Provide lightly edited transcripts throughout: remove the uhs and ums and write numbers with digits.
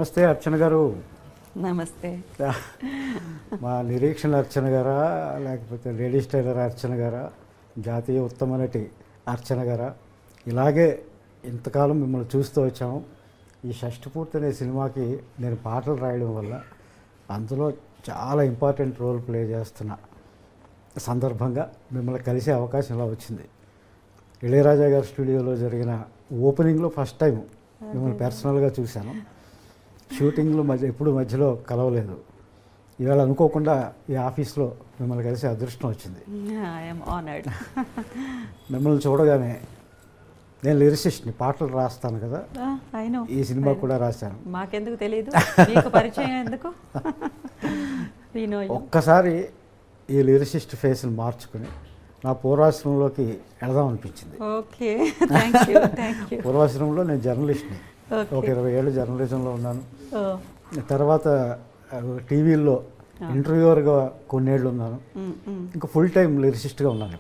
నమస్తే అర్చన గారు. నమస్తే. మా నిరీక్షణ అర్చన గారా, లేకపోతే లేడీస్ టైలర్ అర్చన గారా, జాతీయ ఉత్తమ నటి అర్చన గారా, ఇలాగే ఇంతకాలం మిమ్మల్ని చూస్తూ వచ్చాము. ఈ షష్టిపూర్తి అనే సినిమాకి నేను పాటలు రాయడం వల్ల అందులో చాలా ఇంపార్టెంట్ రోల్ ప్లే చేస్తున్న సందర్భంగా మిమ్మల్ని కలిసే అవకాశం ఇలా వచ్చింది. ఇళయరాజా గారి స్టూడియోలో జరిగిన ఓపెనింగ్లో ఫస్ట్ టైం మిమ్మల్ని పర్సనల్గా చూశాను. షూటింగ్లో ఎప్పుడు మధ్యలో కలవలేదు. ఇవాళ అనుకోకుండా ఈ ఆఫీస్లో మిమ్మల్ని కలిసి అదృష్టం వచ్చింది. మిమ్మల్ని చూడగానే నేను లిరిసిస్ట్ని, పాటలు రాస్తాను కదా, ఈ సినిమా కూడా రాశాను. మాకెందుకు తెలియదు, మీకు పరిచయం ఎందుకు? ఒక్కసారి ఈ లిరిసిస్ట్ ఫేస్ని మార్చుకుని నా పూర్వాశ్రమంలోకి వెళదాం అనిపించింది. Okay, thank you. పూర్వాశ్రమంలో నేను జర్నలిస్ట్ని, ఒక 20 ఏళ్ళు జర్నలిజంలో ఉన్నాను. తర్వాత టీవీల్లో ఇంటర్వ్యూవర్గా కొన్నేళ్ళు ఉన్నాను. ఇంకా ఫుల్ టైం లిరిసిస్ట్గా ఉన్నాను.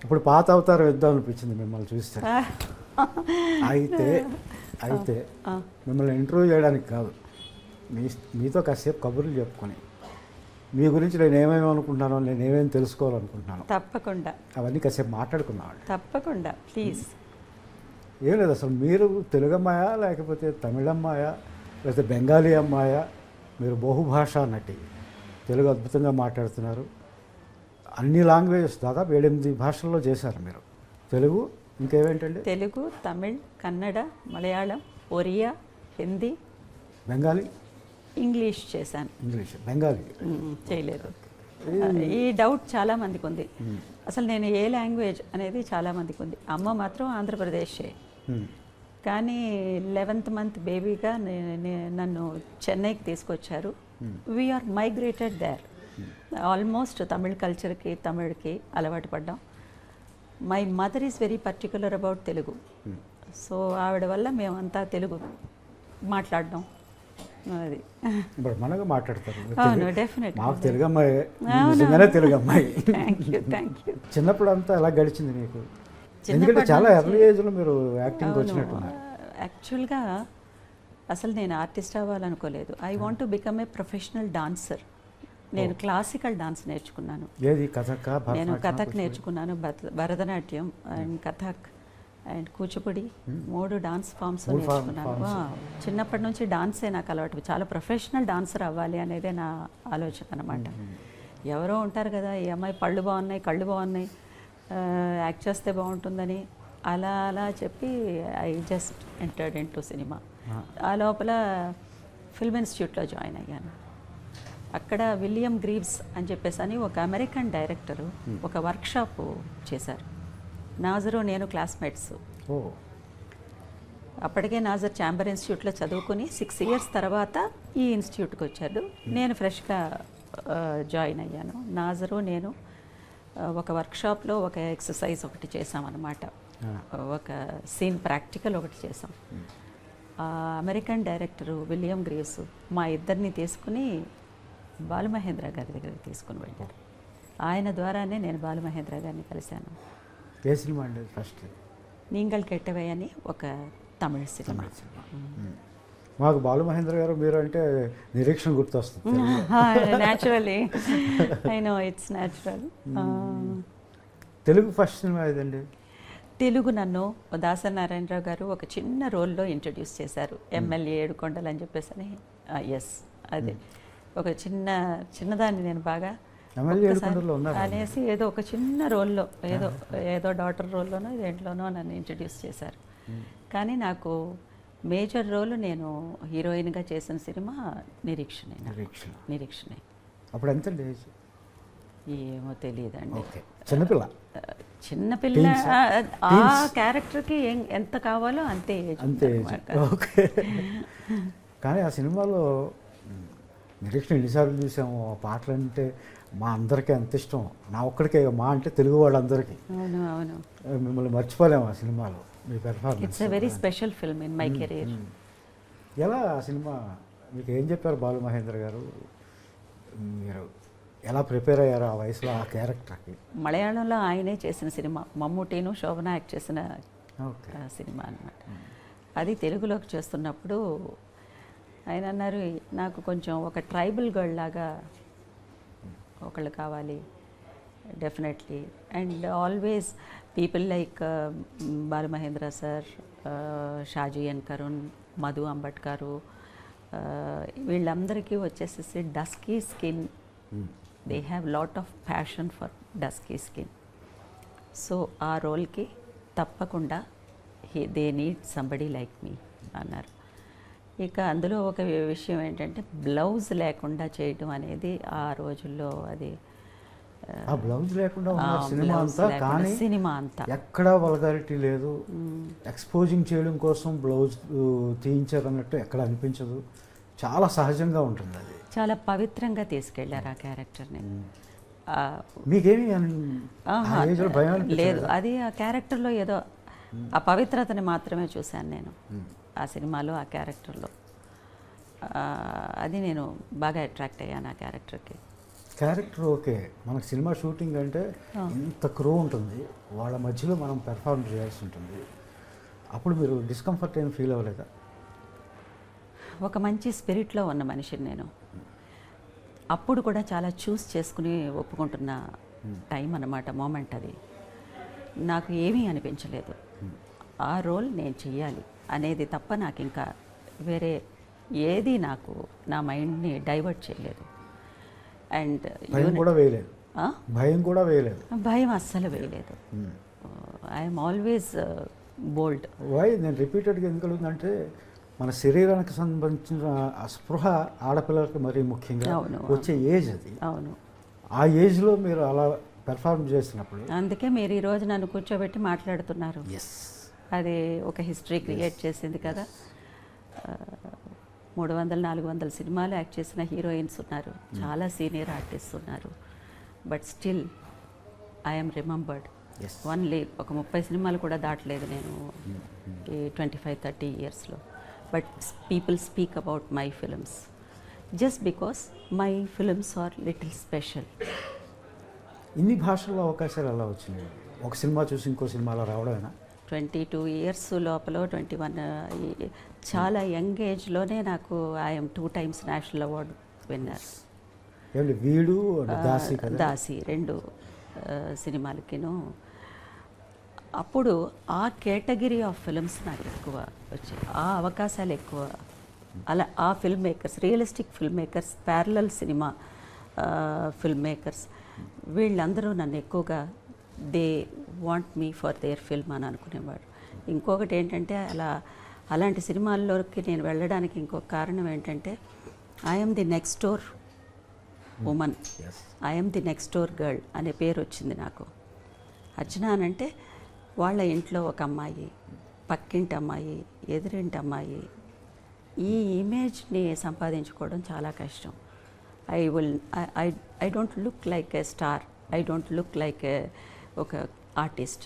ఇప్పుడు పాత అవతారం ఇద్దాం అనిపించింది మిమ్మల్ని చూస్తే. అయితే మిమ్మల్ని ఇంటర్వ్యూ చేయడానికి కాదు, మీతో కాసేపు కబుర్లు చెప్పుకొని మీ గురించి నేను ఏమేమి అనుకుంటున్నానో, నేను ఏమేమి తెలుసుకోవాలనుకుంటున్నాను, తప్పకుండా అవన్నీ కాసేపు మాట్లాడుకున్నాను. తప్పకుండా, ప్లీజ్. ఏం లేదు, అసలు మీరు తెలుగు అమ్మాయా, లేకపోతే తమిళ అమ్మాయా, లేకపోతే బెంగాలీ అమ్మాయా? మీరు బహుభాషా నటి, తెలుగు అద్భుతంగా మాట్లాడుతున్నారు. అన్ని లాంగ్వేజెస్ దాదాపు 7-8 భాషల్లో చేశారు మీరు. తెలుగు, ఇంకేవేంటండి? తెలుగు, తమిళ్, కన్నడ, మలయాళం, ఒరియా, హిందీ, బెంగాలీ, ఇంగ్లీష్ చేశాను. ఇంగ్లీష్, బెంగాలీ చేయలేదు. ఈ డౌట్ చాలామందికి ఉంది, అసలు నేను ఏ లాంగ్వేజ్ అనేది చాలామందికి ఉంది. అమ్మ మాత్రం ఆంధ్రప్రదేశే, కానీ 11th మంత్ బేబీగా నన్ను చెన్నైకి తీసుకొచ్చారు. We are migrated there. Almost Tamil కల్చర్కి, తమిళ్కి అలవాటు పడ్డాం. My mother is very particular about Telugu. So ఆవిడ వల్ల మేమంతా తెలుగు మాట్లాడడం అది. ఇప్పుడు మనగా మాట్లాడతారు. అవును, డెఫినెట్. మాకు తెలుగు అమ్మాయి, నిజంగానే తెలుగు అమ్మాయి. Thank you. చిన్నప్పుడు అంతా ఎలా గడిచింది మీకు? ఎందుకంటే చాలా ఎర్లీ ఏజ్లో మీరు యాక్టింగ్కి వచ్చినట్టున్నారు. యాక్చువల్గా అసలు నేను ఆర్టిస్ట్ అవ్వాలనుకోలేదు. I want to become a professional dancer. నేను క్లాసికల్ డాన్స్ నేర్చుకున్నాను. ఏది? కథక్? నేను కథక్ నేర్చుకున్నాను, Bharatanatyam and Kathak and Kuchipudi, 3 dance forms నేర్చుకున్నాను. చిన్నప్పటి నుంచి డాన్సే నాకు అలవాటు. చాలా ప్రొఫెషనల్ డాన్సర్ అవ్వాలి అనేదే నా ఆలోచన అనమాట. ఎవరో ఉంటారు కదా, ఈ అమ్మాయి పళ్ళు బాగున్నాయి, కళ్ళు బాగున్నాయి, యాక్ట్ చేస్తే బాగుంటుందని, అలా అలా చెప్పి I just entered in to cinema. ఆ లోపల ఫిల్మ్ ఇన్స్టిట్యూట్లో జాయిన్ అయ్యాను. అక్కడ విలియం గ్రీవ్స్ అని చెప్పేసి అని ఒక అమెరికన్ డైరెక్టరు ఒక వర్క్షాప్ చేశారు. నాజరు నేను క్లాస్మేట్స్. అప్పటికే నాజర్ ఛాంబర్ ఇన్స్టిట్యూట్లో చదువుకుని 6 ఇయర్స్ తర్వాత ఈ ఇన్స్టిట్యూట్కి వచ్చాడు. నేను ఫ్రెష్గా జాయిన్ అయ్యాను. నాజరు నేను ఒక వర్క్షాప్లో ఒక ఎక్సర్సైజ్ ఒకటి చేసామన్నమాట. ఒక సీన్ ప్రాక్టికల్ ఒకటి చేసాం. అమెరికన్ డైరెక్టరు విలియం గ్రీవ్స్ మా ఇద్దరిని తీసుకుని బాలుమహేంద్ర గారి దగ్గరికి తీసుకుని వెళ్ళారు. ఆయన ద్వారానే నేను బాలుమహేంద్ర గారిని కలిశాను. ఏ సినిమా అండి? ఫస్ట్ నీంగల్ కెట్టవే అని ఒక తమిళ సినిమా. మాకు బాలుమహేంద్ర గారు మీరు అంటే నిరీక్షణ గుర్తొస్తుంది. Naturally, I know, it's natural. Telugu first cinema ఏదండి? తెలుగు నన్ను దాసరి నారాయణరావు గారు ఒక చిన్న రోల్లో ఇంట్రడ్యూస్ చేశారు. ఎమ్మెల్యే ఏడుకొండలు అని చెప్పేసి అని. ఎస్, అదే ఒక చిన్నదాన్ని నేను బాగా అనేసి ఏదో ఒక చిన్న రోల్లో, ఏదో డాటర్ రోల్లోనో దేంట్లోనో నన్ను ఇంట్రడ్యూస్ చేశారు. కానీ నాకు మేజర్ రోల్ నేను హీరోయిన్గా చేసిన సినిమా నిరీక్షణే. అప్పుడు ఎంత? ఏమో తెలియదండి. చిన్నపిల్ల ఆ క్యారెక్టర్కి ఎంత కావాలో అంతే. ఓకే. కానీ ఆ సినిమాలో నిరీక్షణ ఎన్నిసార్లు చూసాము. ఆ పాటలు అంటే మా అందరికీ అంత ఇష్టం. నా ఒక్కడికే, మా అంటే తెలుగు వాళ్ళందరికీ. అవును, మిమ్మల్ని మర్చిపోలేము ఆ సినిమాలో. మీ performance it's a very special film in my career. ఎలా ఆ సినిమా మీకు ఏం చెప్పారు బాలు మహేంద్ర గారు? మీరు ఎలా ప్రిపేర్ అయ్యారు ఆ వయసులో ఆ క్యారెక్టర్కి? మలయాళంలో ఆయనే చేసిన సినిమా, మమ్ముటీను శోభన యాక్ట్ చేసిన సినిమా అన్నమాట. అది తెలుగులోకి చేస్తున్నప్పుడు ఆయన అన్నారు నాకు కొంచెం ఒక ట్రైబల్ గర్ల్ లాగా ఒకళ్ళు కావాలి definitely. And always people like Balamahendra sir, Shaji N Karun, Madhu అంబట్కారు, వీళ్ళందరికీ వచ్చేసేసి dusky skin, they have lot of passion for dusky skin. So ఆ రోల్కి తప్పకుండా they need somebody like me అన్నారు. ఇక అందులో ఒక విషయం ఏంటంటే బ్లౌజ్ లేకుండా చేయడం అనేది ఆ రోజుల్లో అది ఆ బ్లౌజ్ లేకుండా ఉన్న సినిమా అంతా, కానీ సినిమా అంతా ఎక్కడా వల్గారిటీ లేదు. ఎక్స్పోజింగ్ చేయడం కోసం బ్లౌజ్ తీయించారు అన్నట్టు ఎక్కడ అనిపించదు. చాలా సహజంగా ఉంటుంది అది. చాలా పవిత్రంగా తీసుకెళ్లారు ఆ క్యారెక్టర్ని. మీకేమి భయం లేదు, అది ఆ క్యారెక్టర్లో ఏదో ఆ పవిత్రతని మాత్రమే చూశాను నేను ఆ సినిమాలో, ఆ క్యారెక్టర్లో. అది నేను బాగా అట్రాక్ట్ అయ్యాను ఆ క్యారెక్టర్కి. క్యారెక్టర్ ఓకే, మనకు సినిమా షూటింగ్ అంటే ఇంత క్రూ ఉంటుంది, వాళ్ళ మధ్యలో మనం పెర్ఫార్మ్ చేయాల్సి ఉంటుంది. అప్పుడు మీరు డిస్కంఫర్ట్ ఏం ఫీల్ అవ్వలేదా? ఒక మంచి స్పిరిట్లో ఉన్న మనిషిని నేను. అప్పుడు కూడా చాలా చూస్ చేసుకుని ఒప్పుకుంటున్న టైం అన్నమాట, మూమెంట్ అది. నాకు ఏమీ అనిపించలేదు. ఆ రోల్ నేను చెయ్యాలి అనేది తప్ప నాకు ఇంకా వేరే ఏది నాకు నా మైండ్ని డైవర్ట్ చేయలేదు. అండ్ భయం కూడా వేయలేదు. భయం అస్సలు వేయలేదు. I'm always bold. వై నేను రిపీటెడ్గా ఎందుకు అడుగుతుందంటే, మన శరీరానికి సంబంధించిన స్పృహ ఆడపిల్లలకి మరీ ముఖ్యంగా వచ్చే ఏజ్ అది. అవును, ఆ ఏజ్లో మీరు అలా పెర్ఫార్మ్ చేసినప్పుడు, అందుకే మీరు ఈరోజు నన్ను కూర్చోబెట్టి మాట్లాడుతున్నారు. అది ఒక హిస్టరీ క్రియేట్ చేసింది కదా. 300-400 సినిమాలు యాక్ట్ చేసిన హీరోయిన్స్ ఉన్నారు, చాలా సీనియర్ ఆర్టిస్ట్ ఉన్నారు. But still I'm remembered. Only ఒక 30 సినిమాలు కూడా దాటలేదు నేను ఈ 25-30 ఇయర్స్లో. But people speak about my films just because my films are little special. ఇన్ని భాషల్లో అవకాశాలు ఎలా వచ్చినాయి? ఒక సినిమా చూసి ఇంకో సినిమాలో రావడమేనా? 22 ఇయర్స్ లోపల 21 చాలా యంగ్ ఏజ్లోనే నాకు I'm 2 times national award winner. వీడు దాసి 2 సినిమాలకిను. అప్పుడు ఆ కేటగిరీ ఆఫ్ ఫిల్మ్స్ నాకు ఎక్కువ వచ్చాయి, ఆ అవకాశాలు ఎక్కువ. అలా ఆ film makers, realistic film makers, parallel cinema film makers, వీళ్ళందరూ నన్ను ఎక్కువగా they want me for their film అని అనుకునేవాడు. ఇంకొకటి ఏంటంటే, అలాంటి సినిమాల్లోకి నేను వెళ్ళడానికి ఇంకొక కారణం ఏంటంటే, I'm the next door woman, I'm the next door girl అనే పేరు వచ్చింది నాకు. అర్చన అనంటే వాళ్ళ ఇంట్లో ఒక అమ్మాయి, పక్కింటి అమ్మాయి, ఎదురింటి అమ్మాయి, ఈ ఇమేజ్ని సంపాదించుకోవడం చాలా కష్టం. I don't look like A star, I don't look like ఒక ఆర్టిస్ట్,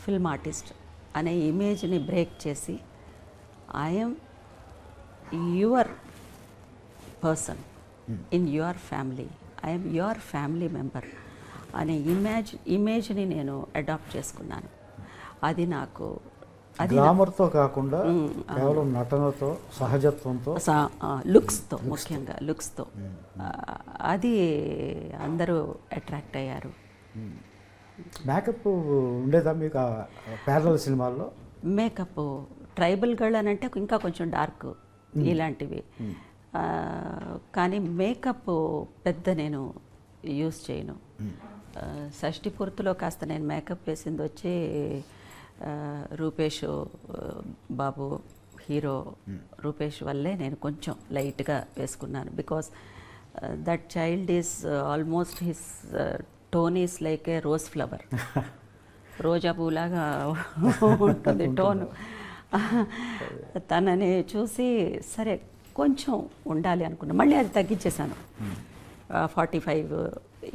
ఫిల్మ్ ఆర్టిస్ట్ అనే ఇమేజ్ని బ్రేక్ చేసి I'm your person in your family, I'm your family member అనే ఇమేజ్ని నేను అడాప్ట్ చేసుకున్నాను. అది నాకు గ్లామర్తో కాకుండా కేవలం నటనతో, సహజత్వంతో, లుక్స్తో, ముఖ్యంగా లుక్స్తో అది అందరూ అట్రాక్ట్ అయ్యారు. మేకప్ ఉండేదా మీకు ప్యారలల్ సినిమాల్లో? మేకప్ ట్రైబల్ గర్ల్ అని అంటే ఇంకా కొంచెం డార్క్ ఇలాంటివి, కానీ మేకప్ పెద్ద నేను యూజ్ చేయను. షష్ఠి పూర్తిలో కాస్త నేను మేకప్ వేసింది వచ్చి రూపేష్ బాబు, హీరో రూపేష్ వల్లే నేను కొంచెం లైట్గా వేసుకున్నాను. Because that child is almost his tone is like a rose flower, రోజా పూలాగా ఉంటుంది టోను. తనని చూసి సరే కొంచెం ఉండాలి అనుకున్నా, మళ్ళీ అది తగ్గించేశాను. 45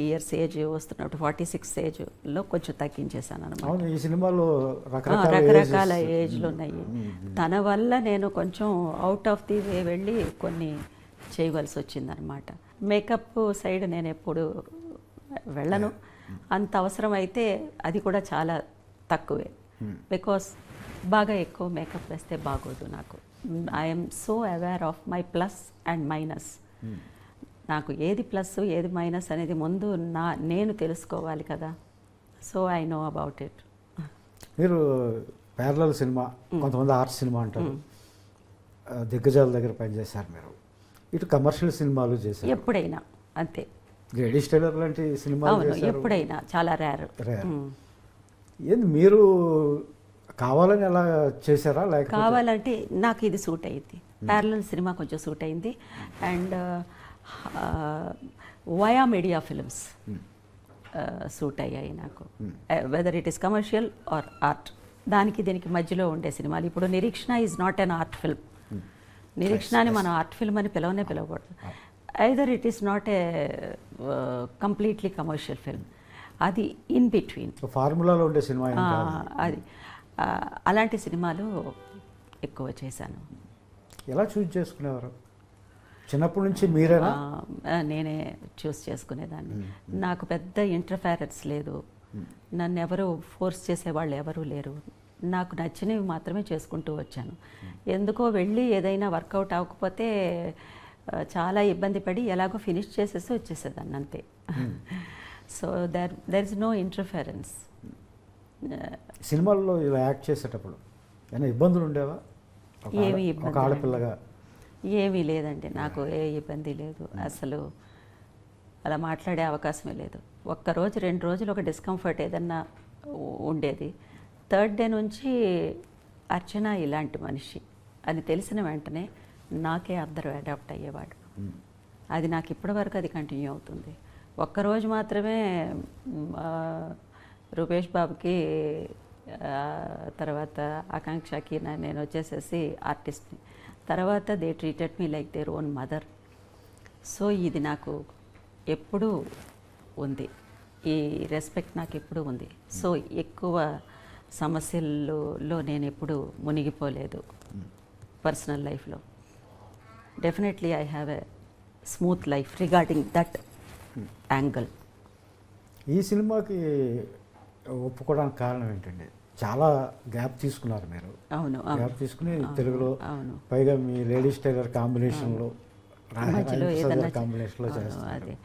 ఇయర్స్ ఏజ్ వస్తున్నప్పుడు 46 ఏజ్లో కొంచెం తగ్గించేశాను అనమాట. ఈ సినిమాలో రకరకాల ఏజ్లు ఉన్నాయి. తన వల్ల నేను కొంచెం అవుట్ ఆఫ్ ది వే వెళ్ళి కొన్ని చేయవలసి వచ్చిందనమాట. మేకప్ సైడ్ నేను ఎప్పుడు వెళ్ళను, అంత అవసరం అయితే అది కూడా చాలా తక్కువే. బికాస్ బాగా ఎక్కువ మేకప్ వేస్తే బాగోదు నాకు. I'm so aware of my plus and minus. నాకు ఏది ప్లస్ ఏది మైనస్ అనేది ముందు నేను తెలుసుకోవాలి కదా. So I know about it. మీరు ప్యారలల్ సినిమా, కొంతమంది ఆర్ట్ సినిమా అంటారు, దిగ్గజాల దగ్గర పనిచేశారు మీరు. ఇటు కమర్షియల్ సినిమాలు చేశారు ఎప్పుడైనా అంతే. లేడీ స్టైలర్ లాంటి సినిమాలు అవును, చేశారు. ఎప్పుడైనా, చాలా రేర్. ఏంది మీరు కావాలని అలా చేశారా లేకపోతే కావాలంటే నాకు ఇది సూట్ అయింది. ప్యారలల్ సినిమా కొంచెం సూట్ అయింది. And via media films suit అయ్యాయి నాకు. Whether it is commercial or art, దానికి దీనికి మధ్యలో ఉండే సినిమాలు. ఇప్పుడు Nireekshana is not an art film. నిరీక్షణని మనం ఆర్ట్ ఫిల్మ్ అని పిలవకూడదు. Either it is not a completely commercial film, అది ఇన్ బిట్వీన్ ఫార్ములాలో ఉండే సినిమా ఏం కాదు. అది అలాంటి సినిమాలు ఎక్కువ చేశాను. ఎలా చూస్ చేసుకునేవారు? చిన్నప్పటి నుంచి మీరేనా? నేనే చూస్ చేసుకునేదాన్ని. నాకు పెద్ద ఇంటర్ఫెరెన్స్ లేదు. నన్ను ఎవరు ఫోర్స్ చేసేవాళ్ళు ఎవరూ లేరు. నాకు నచ్చినవి మాత్రమే చేసుకుంటూ వచ్చాను. ఎందుకో వెళ్ళి ఏదైనా వర్కౌట్ అవ్వకపోతే చాలా ఇబ్బంది పడి ఎలాగో ఫినిష్ చేసేసి వచ్చేసేదాన్ని అంతే. So there is no interference. సినిమాల్లో ఇలా యాక్ట్ చేసేటప్పుడు ఏమైనా ఇబ్బందులు ఉండేవా? ఏమీ ఒక ఇబ్బంది ఆడపిల్లగా ఏమీ లేదండి. నాకు ఏ ఇబ్బంది లేదు. అసలు అలా మాట్లాడే అవకాశమే లేదు. ఒక్కరోజు 2 రోజులు ఒక డిస్కంఫర్ట్ ఏదన్నా ఉండేది. థర్డ్ డే నుంచి అర్చన ఇలాంటి మనిషి అని తెలిసిన వెంటనే నాకే అందరూ అడాప్ట్ అయ్యేవాడు. అది నాకు ఇప్పటివరకు అది కంటిన్యూ అవుతుంది. ఒక్కరోజు మాత్రమే రూపేష్ బాబుకి, తర్వాత ఆకాంక్షకి నేను వచ్చేసేసి ఆర్టిస్ట్ని. తర్వాత they treated me like their own mother. So ఇది నాకు ఎప్పుడూ ఉంది, ఈ రెస్పెక్ట్ నాకు ఎప్పుడూ ఉంది. సో ఎక్కువ సమస్యల్లో నేను ఎప్పుడు మునిగిపోలేదు పర్సనల్ లైఫ్లో. Definitely I have a smooth life regarding that angle. ఈ సినిమాకి ఒప్పుకోవడానికి కారణం ఏంటండి? చాలా గ్యాప్ తీసుకున్నారు మీరు. అవును, గ్యాప్ తీసుకుని తెలుగులో, అవును, పైగా మీ లేడీస్ టైలర్ కాంబినేషన్లో, మధ్యలో ఏదన్నా కాంబినేషన్లో అదే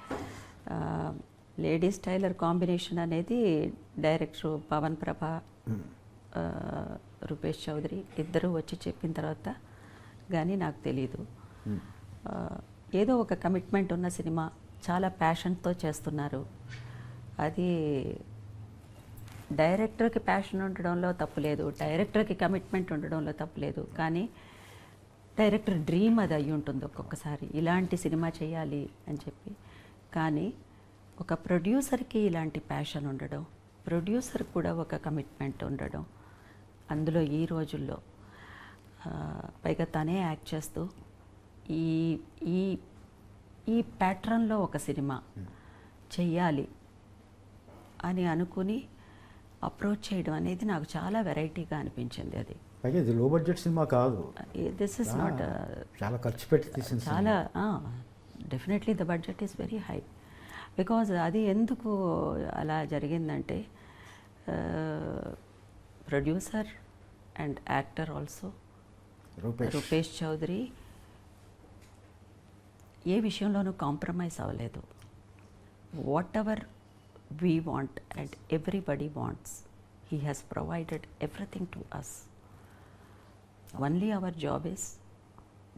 లేడీస్ టైలర్ కాంబినేషన్ అనేది డైరెక్టర్ పవన్ ప్రభ, రూపేష్ చౌదరి ఇద్దరూ వచ్చి చెప్పిన తర్వాత కానీ నాకు తెలీదు. ఏదో ఒక కమిట్మెంట్ ఉన్న సినిమా, చాలా ప్యాషన్తో చేస్తున్నారు. అది డైరెక్టర్కి ప్యాషన్ ఉండడంలో తప్పులేదు, డైరెక్టర్కి కమిట్మెంట్ ఉండడంలో తప్పులేదు. కానీ డైరెక్టర్ డ్రీమ్ అది అయ్యి ఉంటుంది ఒక్కొక్కసారి, ఇలాంటి సినిమా చేయాలి అని చెప్పి. కానీ ఒక ప్రొడ్యూసర్కి ఇలాంటి ప్యాషన్ ఉండడం, ప్రొడ్యూసర్ కూడా ఒక కమిట్మెంట్ ఉండడం, అందులో ఈ రోజుల్లో పైగా తనే యాక్ట్ చేస్తూ ఈ ఈ ఈ ప్యాటర్న్లో ఒక సినిమా చెయ్యాలి అని అనుకుని అప్రోచ్ చేయడం అనేది నాకు చాలా వెరైటీగా అనిపించింది. అది పైగా ఇది లో బడ్జెట్ సినిమా కాదు, దిస్ ఇస్ నాట్ చాలా ఖర్చు పెట్టి తీసిన చాలా definitely the budget is very high. Because అది ఎందుకు అలా జరిగిందంటే producer and actor also Rupesh Chowdary ఏ విషయంలోనూ కాంప్రమైజ్ అవ్వలేదు. Whatever we want and everybody wants, he has provided everything to us. Only our job is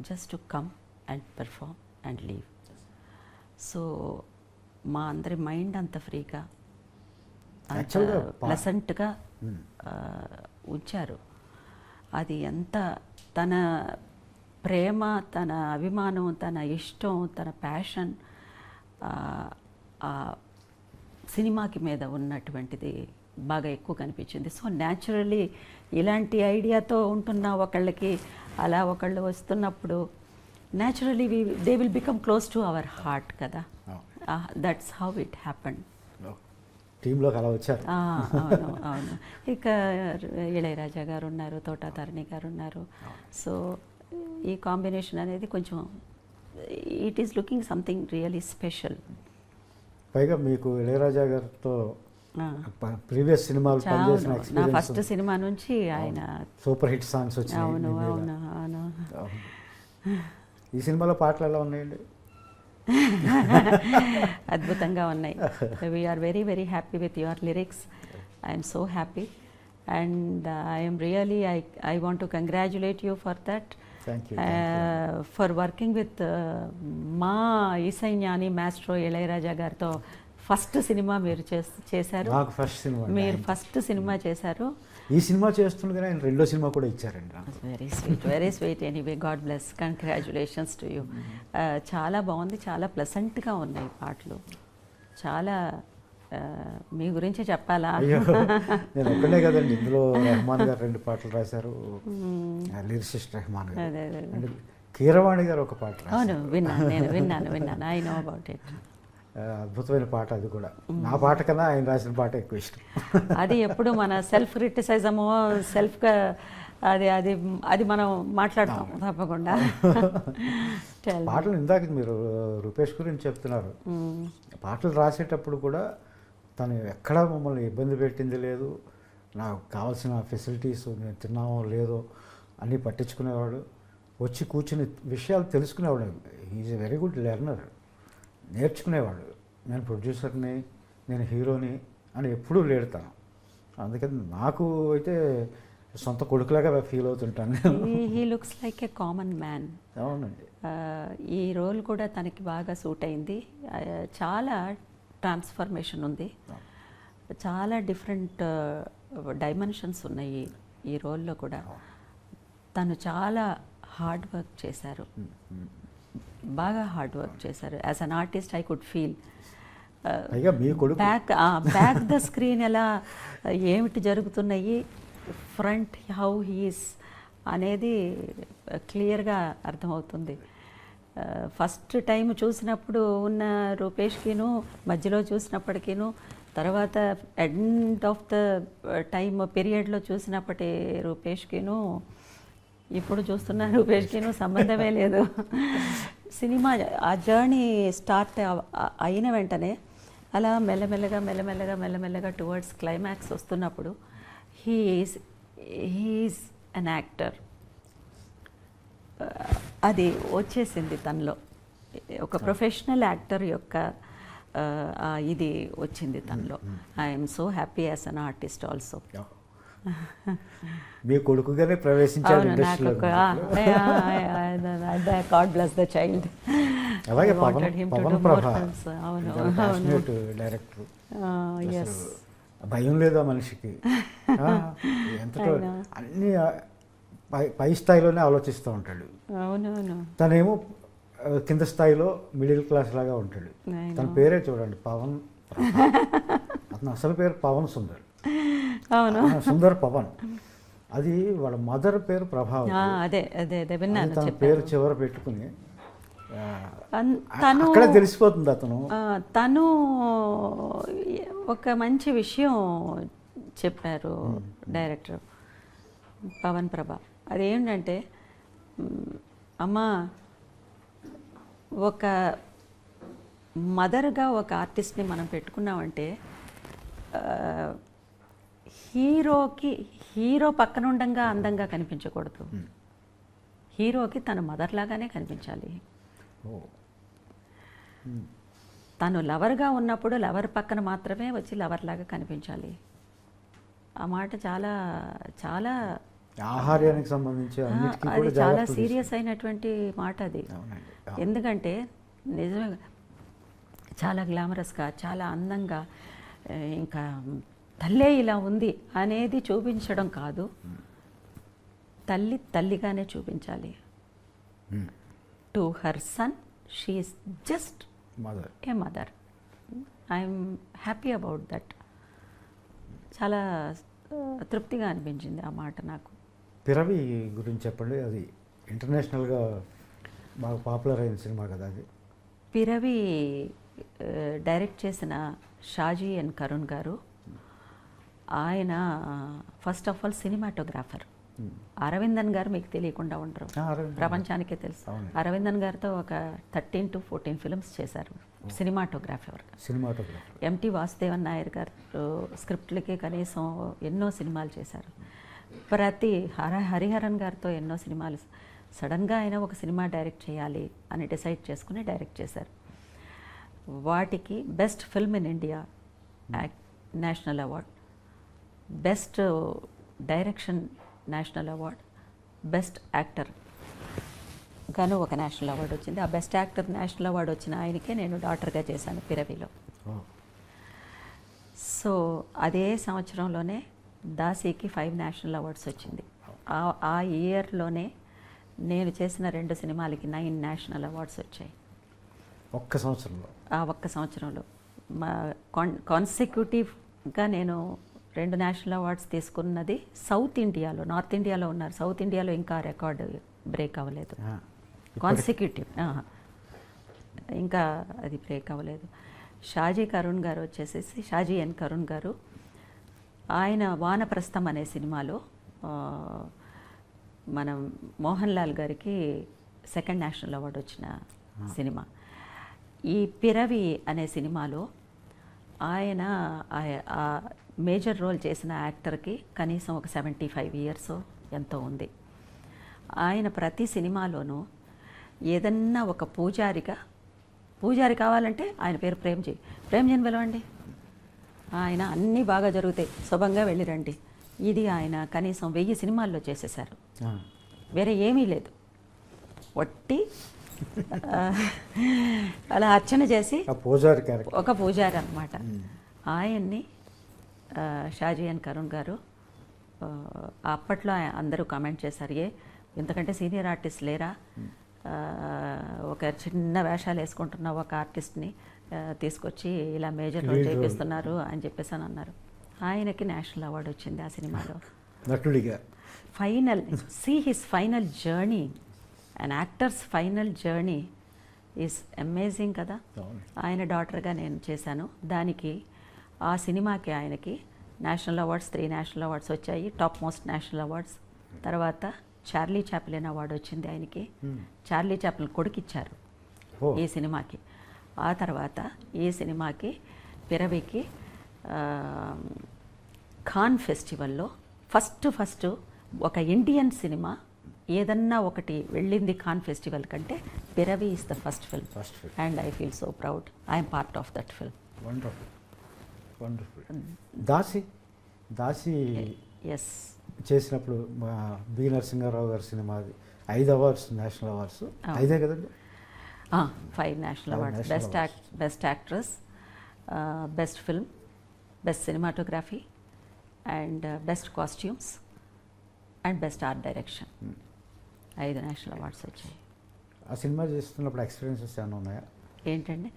just to come and perform and leave. So మా అందరి mind అంత ఫ్రీగా, అంత ప్లెసెంట్గా ఉంచారు. అది ఎంత తన ప్రేమ, తన అభిమానం, తన ఇష్టం, తన ప్యాషన్ సినిమాకి మీద ఉన్నటువంటిది బాగా ఎక్కువ కనిపించింది. సో న్యాచురల్లీ ఇలాంటి ఐడియాతో ఉంటున్న ఒకళ్ళకి అలా ఒకళ్ళు వస్తున్నప్పుడు naturally they will become close to our heart కదా. That's how it happened. టీంలోకి అలా వచ్చారు. అవును, అవును. ఇక ఇళయరాజా గారు ఉన్నారు, తోటా తారిణి గారు ఉన్నారు. సో ఈ కాంబినేషన్ అనేది కొంచెం it is looking something really special. పైగా మీకు ఇళయరాజా గారితో ప్రీవియస్ సినిమాలు పనిచేసిన నా ఎక్స్పీరియన్స్ ఫస్ట్ సినిమా నుంచి ఆయన సూపర్ హిట్ సాంగ్స్ వచ్చినాయి అవును మీ మీద. అవును అవును అవును. ఈ సినిమాలో పాటలు ఎలా ఉన్నాయండి? అద్భుతంగా ఉన్నాయి. We're very very happy with your lyrics. I'm so happy and I'm really I want to congratulate you for that, thank you. For working with మా ఈసై జ్ఞాని మాస్ట్రో ఇళయరాజా గారితో ఫస్ట్ సినిమా మీరు చేశారు. నాకు ఫస్ట్ సినిమా అండి మీరు ఆయన. ఫస్ట్ సినిమా చేశారు. ఈ సినిమా చేస్తుండగానే ఆయన రెండో సినిమా కూడా ఇచ్చారండి నాకు. Very sweet anyway, God bless, congratulations to you. చాలా బాగుంది, చాలా ప్లెసెంట్గా ఉన్నాయి పాటలు. చాలా మీ గురించి చెప్పాలా? అయ్యో, నేను ఒక్కడే కదండి, ఇందులో రెహమాన్ గారు 2 పాటలు రాశారు, లిరిసిస్ట్ రెహమాన్ గారు. అదే అదే అండ్ కీరవాణి గారు ఒక పాట రాశారు. అవును, విన్నాను. I know about it. అద్భుతమైన పాట అది కూడా. నా పాట కన్నా ఆయన రాసిన పాట ఎక్కువ ఇష్టం. అది ఎప్పుడు మన సెల్ఫ్ క్రిటిసైజము, సెల్ఫ్గా అది అది అది మనం మాట్లాడతాం తప్పకుండా. Tell me. పాటలు ఇందాక మీరు రూపేష్ గురించి చెప్తున్నారు. పాటలు రాసేటప్పుడు కూడా తను ఎక్కడా మమ్మల్ని ఇబ్బంది పెట్టింది లేదు. నాకు కావాల్సిన ఫెసిలిటీస్ నేను తిన్నామో లేదో అన్నీ పట్టించుకునేవాడు. వచ్చి కూర్చుని విషయాలు తెలుసుకునేవాడు. Is a very good learner. నేర్చుకునేవాడు. నేను ప్రొడ్యూసర్ని, నేను హీరోని అని ఎప్పుడూ లేడతాను. అందుకని నాకు అయితే సొంత కొడుకులాగా ఫీల్ అవుతుంటాను నేను. He looks like a common man. అవునండి. ఈ రోల్ కూడా తనకి బాగా సూట్ అయింది. చాలా ట్రాన్స్ఫర్మేషన్ ఉంది, చాలా డిఫరెంట్ డైమెన్షన్స్ ఉన్నాయి ఈ రోల్లో కూడా. తను చాలా హార్డ్ వర్క్ చేశారు, బాగా హార్డ్ వర్క్ చేశారు. As an artist I could feel. పైగా మీ కొడుకు బ్యాక్ ద స్క్రీన్ ఎలా ఏమిటి జరుగుతున్నాయి, ఫ్రంట్ హౌ హీస్ అనేది క్లియర్గా అర్థమవుతుంది. ఫస్ట్ టైం చూసినప్పుడు ఉన్న రూపేష్కిను, మధ్యలో చూసినప్పటికీను, తర్వాత ఎండ్ ఆఫ్ ద టైం పీరియడ్లో చూసినప్పటి రూపేష్కిను, ఇప్పుడు చూస్తున్న రూపేష్కిను సంబంధమే లేదు. సినిమా ఆ జర్నీ స్టార్ట్ అయిన వెంటనే అలా మెల్లమెల్లగా టువర్డ్స్ క్లైమాక్స్ వస్తున్నప్పుడు హీఈస్ అన్ యాక్టర్. అది వచ్చేసింది తనలో, ఒక ప్రొఫెషనల్ యాక్టర్ యొక్క ఇది వచ్చింది తనలో. I'm so happy as an artist also. మీ కొడుకుగానే ప్రవేశించాడు ఇండస్ట్రీలో. God bless the child. అలాగే పవన్ ప్రభా డైరెక్టర్. భయం లేదా మనిషికి? ఎంత అన్ని పై స్థాయిలోనే ఆలోచిస్తూ ఉంటాడు. అవునవును. తనేమో కింద స్థాయిలో మిడిల్ క్లాస్ లాగా ఉంటాడు. తన పేరే చూడండి, పవన్. అతను అసలు పేరు పవన్ సుందర్. అవును, సుందర్ పవన్. అది వాళ్ళ మదర్ పేరు ప్రభావతి. అదే అదే అదే విన్నాను. తన పేరు చివర పెట్టుకుని తను అక్కడే తెలిసిపోతుంది అతను. తను ఒక మంచి విషయం చెప్పారు డైరెక్టర్ పవన్ ప్రభా. అదేంటంటే, అమ్మా, ఒక మదర్గా ఒక ఆర్టిస్ట్ని మనం పెట్టుకున్నామంటే హీరో పక్కన ఉండంగా అందంగా కనిపించకూడదు. హీరోకి తన మదర్ లాగానే కనిపించాలి. తను లవర్గా ఉన్నప్పుడు లవర్ పక్కన మాత్రమే వచ్చి లవర్ లాగా కనిపించాలి. ఆ మాట చాలా చాలా ఆహార్యానికి సంబంధించి అది చాలా సీరియస్ అయినటువంటి మాట అది. ఎందుకంటే నిజమే, చాలా గ్లామరస్గా, చాలా అందంగా, ఇంకా తల్లే ఇలా ఉంది అనేది చూపించడం కాదు, తల్లి తల్లిగానే చూపించాలి. To her son she is just a mother. I'm happy about that. చాలా తృప్తిగా అనిపించింది ఆ మాట నాకు. పిరవి గురించి చెప్పండి. అది ఇంటర్నేషనల్గా బాగా పాపులర్ అయిన సినిమా కదా అది. పిరవి డైరెక్ట్ చేసిన షాజీ ఎన్ కరుణ్ గారు. ఆయన first of all cinematographer. Aravindan గారు మీకు తెలియకుండా ఉండరు, ప్రపంచానికే తెలుసు. అరవిందన్ గారితో ఒక 13 to 14 ఫిల్మ్స్ చేశారు. సినిమాటోగ్రాఫర్. ఎంటి వాసుదేవన్ నాయర్ గారు స్క్రిప్ట్లకి కనీసం ఎన్నో సినిమాలు చేశారు. ప్రతి హరిహరన్ గారితో ఎన్నో సినిమాలు. సడన్గా ఆయన ఒక సినిమా డైరెక్ట్ చేయాలి అని డిసైడ్ చేసుకుని డైరెక్ట్ చేశారు. వాటికి best film in India national award, best direction national award, best actor గాను ఒక నేషనల్ అవార్డు వచ్చింది. ఆ బెస్ట్ యాక్టర్ నేషనల్ అవార్డు వచ్చిన ఆయనకే నేను డాటర్గా చేశాను పిరవిలో. సో అదే సంవత్సరంలోనే దాసీకి 5 నేషనల్ అవార్డ్స్ వచ్చింది. ఆ ఇయర్లోనే నేను చేసిన 2 సినిమాలకి 9 నేషనల్ అవార్డ్స్ వచ్చాయి ఒక్క సంవత్సరంలో. ఒక్క సంవత్సరంలో కాన్సిక్యూటివ్గా నేను 2 నేషనల్ అవార్డ్స్ తీసుకున్నది సౌత్ ఇండియాలో. నార్త్ ఇండియాలో ఉన్నారు, సౌత్ ఇండియాలో ఇంకా రికార్డు బ్రేక్ అవ్వలేదు. కాన్సిక్యూటివ్ ఇంకా అది బ్రేక్ అవ్వలేదు. షాజీ కరుణ్ గారు వచ్చేసేసి, షాజీ ఎన్ కరుణ్ గారు, ఆయన వానప్రస్థం అనే సినిమాలో మనం మోహన్ లాల్ గారికి 2nd నేషనల్ అవార్డు వచ్చిన సినిమా. ఈ పిరవి అనే సినిమాలో ఆయన ఆ మేజర్ రోల్ చేసిన యాక్టర్కి కనీసం ఒక 75 ఇయర్స్ ఎంతో ఉంది. ఆయన ప్రతి సినిమాలోనూ ఏదన్నా ఒక పూజారి కావాలంటే ఆయన పేరు ప్రేమ్జీని పిలవండి, ఆయన అన్నీ బాగా జరుగుతాయి, శుభంగా వెళ్ళిరండి. ఇది ఆయన కనీసం 1000 సినిమాల్లో చేసేశారు. వేరే ఏమీ లేదు, వట్టి అలా అర్చన చేసి ఒక పూజారి అన్నమాట. ఆయన్ని షాజీ ఎన్ కరుణ్ గారు అప్పట్లో అందరూ కామెంట్ చేశారు, ఇంతకంటే సీనియర్ ఆర్టిస్ట్ లేరా, ఒక చిన్న వేషాలు వేసుకుంటున్న ఒక ఆర్టిస్ట్ని తీసుకొచ్చి ఇలా మేజర్ రోల్ చేపిస్తున్నారు అని చెప్పేసి అని అన్నారు. ఆయనకి నేషనల్ అవార్డు వచ్చింది ఆ సినిమాలో. Final his final journey, and actors final journey is amazing కదా. ఆయన డాటర్గా నేను చేశాను. దానికి ఆ సినిమాకి ఆయనకి నేషనల్ అవార్డ్స్ 3 నేషనల్ అవార్డ్స్ వచ్చాయి, టాప్ మోస్ట్ నేషనల్ అవార్డ్స్. తర్వాత చార్లీ చాప్లిన్ అవార్డు వచ్చింది ఆయనకి. చార్లీ చాప్లిన్ కొడుకిచ్చారు ఈ సినిమాకి. ఆ తర్వాత ఈ సినిమాకి పిరవికి ఖాన్ ఫెస్టివల్లో ఫస్ట్ ఒక ఇండియన్ సినిమా ఏదన్నా ఒకటి వెళ్ళింది ఖాన్ ఫెస్టివల్ కంటే Piravi is the first film. And I feel so proud I'm part of that film. Daasi ఎస్ చేసినప్పుడు మా బి నరసింహారావు గారి సినిమా 5 అవార్డ్స్, నేషనల్ అవార్డ్స్ 5 కదండి. 5 national awards, best actress, best film, best cinematography, and best costumes, and best art direction. 5 national awards వచ్చాయి. ఆ cinema చేస్తున్నప్పుడు experiences ఏమైనా ఉన్నాయా? ఏంటండి,